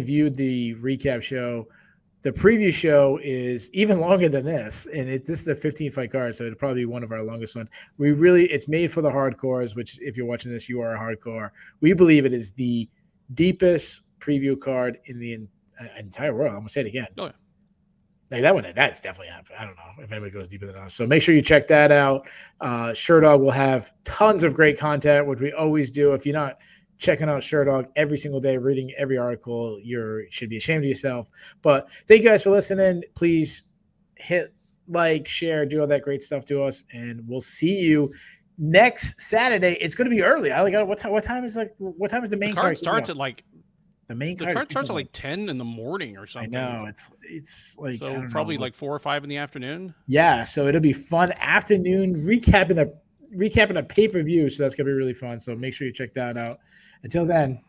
viewed the recap show, the preview show is even longer than this, and this is a 15-fight card, so it'll probably be one of our longest ones. It's made for the hardcores, which if you're watching this, you are a hardcore. We believe it is the deepest preview card in the entire world. I'm gonna say it again. Oh yeah. That's definitely happened. I don't know if anybody goes deeper than us. So make sure you check that out. Sherdog will have tons of great content, which we always do. If you're not checking out Sherdog every single day, reading every article, you should be ashamed of yourself. But thank you guys for listening. Please hit like, share, do all that great stuff to us, and we'll see you next Saturday. It's going to be early. What time is the main card? The card starts at the card starts at 10 in the morning or something. I know it's so probably 4 or 5 in the afternoon. Yeah, so it'll be fun afternoon recapping a pay-per-view. So that's gonna be really fun. So make sure you check that out. Until then,